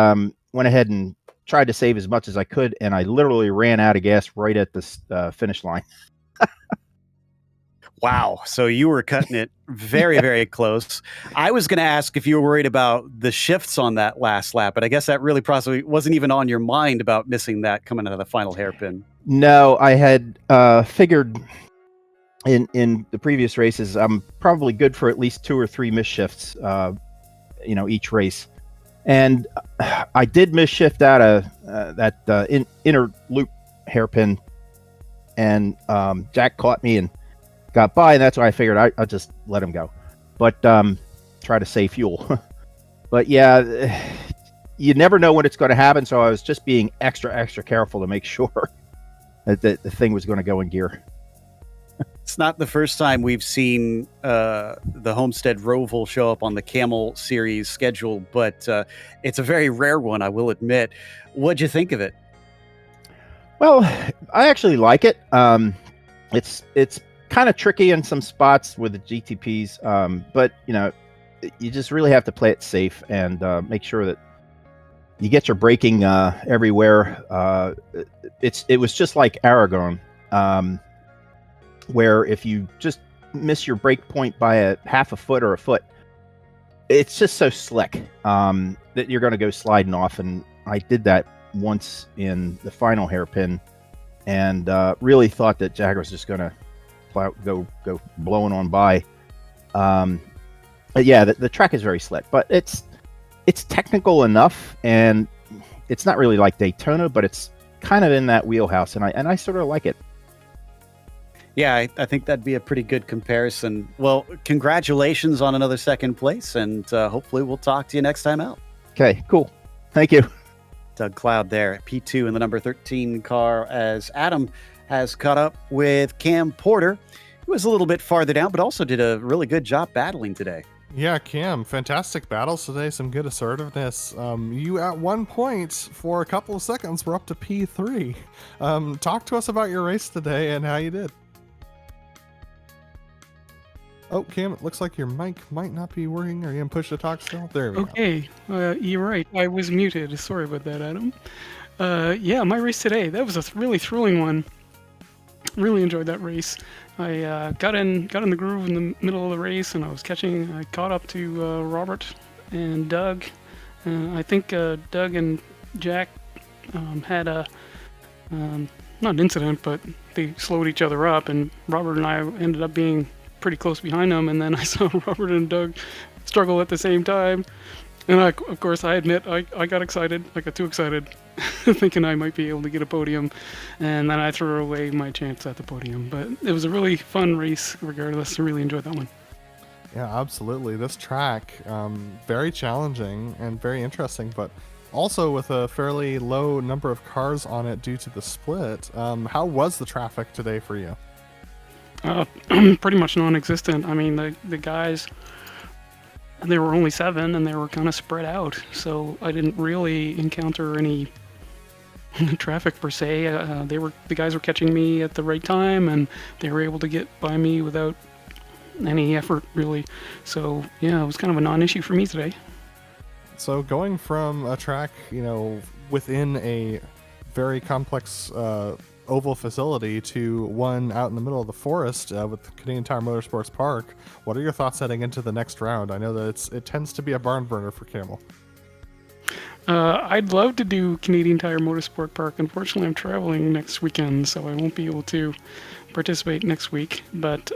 went ahead and tried to save as much as I could, and I literally ran out of gas right at the finish line. Wow. So you were cutting it very, very close. I was going to ask if you were worried about the shifts on that last lap, but I guess that really possibly wasn't even on your mind about missing that coming out of the final hairpin. No, I had figured in the previous races, I'm probably good for at least 2 or 3 miss shifts, each race. And I did miss shift out of that inner loop hairpin, and Jack caught me and got by, and that's why I figured I'll just let him go, but try to save fuel. But yeah, you never know when it's going to happen, so I was just being extra careful to make sure that the thing was going to go in gear. It's not the first time we've seen the Homestead Roval show up on the Camel Series schedule, but it's a very rare one, I will admit. What'd you think of it? Well, I actually like it. It's kind of tricky in some spots with the GTPs, but you just really have to play it safe and make sure that you get your braking everywhere. It was just like Aragon, where if you just miss your brake point by a half a foot or a foot, it's just so slick that you're going to go sliding off. And I did that once in the final hairpin, and really thought that Jagger was just going to go blowing on by. But yeah, the track is very slick, but it's technical enough, and it's not really like Daytona, but it's kind of in that wheelhouse, and I sort of like it. Yeah, I think that'd be a pretty good comparison. Well, congratulations on another second place, and hopefully we'll talk to you next time out. Okay, cool. Thank you. Doug Cloud there, P2 in the number 13 car, as Adam has caught up with Cam Porter, who was a little bit farther down, but also did a really good job battling today. Yeah, Cam, fantastic battles today, some good assertiveness. You at one point, for a couple of seconds, were up to P3. Talk to us about your race today and how you did. Oh, Cam, it looks like your mic might not be working. Are you going to push to talk still? There we go. Okay, you're right. I was muted. Sorry about that, Adam. Yeah, my race today, that was a really thrilling one. Really enjoyed that race. I got in the groove in the middle of the race, and I caught up to Robert and Doug. I think Doug and Jack had a not an incident, but they slowed each other up, and Robert and I ended up being pretty close behind them. And then I saw Robert and Doug struggle at the same time, and of course, I admit I got excited. I got too excited, thinking I might be able to get a podium, and then I threw away my chance at the podium. But it was a really fun race, regardless. I really enjoyed that one. Yeah, absolutely. This track, very challenging and very interesting, but also with a fairly low number of cars on it due to the split. How was the traffic today for you? Pretty much non-existent. I mean, the guys, there were only 7, and they were kind of spread out, so I didn't really encounter any traffic per se. The guys were catching me at the right time, and they were able to get by me without any effort, really. So yeah, it was kind of a non-issue for me today. So going from a track, within a very complex oval facility to one out in the middle of the forest with Canadian Tire Motorsports Park, what are your thoughts heading into the next round? I know that it tends to be a barn burner for Kamel. I'd love to do Canadian Tire Motorsport Park. Unfortunately, I'm traveling next weekend, so I won't be able to participate next week. But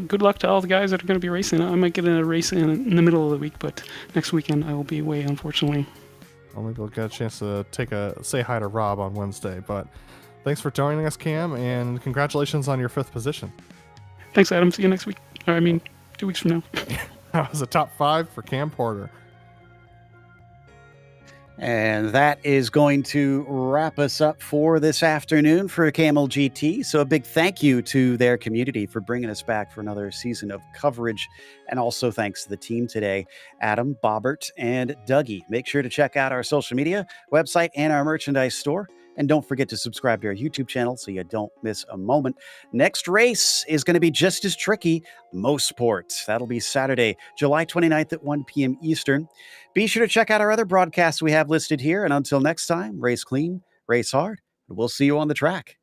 good luck to all the guys that are going to be racing. I might get in a race in the middle of the week, but next weekend I will be away, unfortunately. Well, maybe we'll get a chance to say hi to Rob on Wednesday. But thanks for joining us, Cam, and congratulations on your 5th position. Thanks, Adam. See you next week. 2 weeks from now. That was a top 5 for Cam Porter. And that is going to wrap us up for this afternoon for Camel GT. So a big thank you to their community for bringing us back for another season of coverage. And also thanks to the team today, Adam, Bobbert, and Dougie. Make sure to check out our social media, website, and our merchandise store. And don't forget to subscribe to our YouTube channel so you don't miss a moment. Next race is going to be just as tricky, Mosport. That'll be Saturday, July 29th at 1 p.m. Eastern. Be sure to check out our other broadcasts we have listed here. And until next time, race clean, race hard, and we'll see you on the track.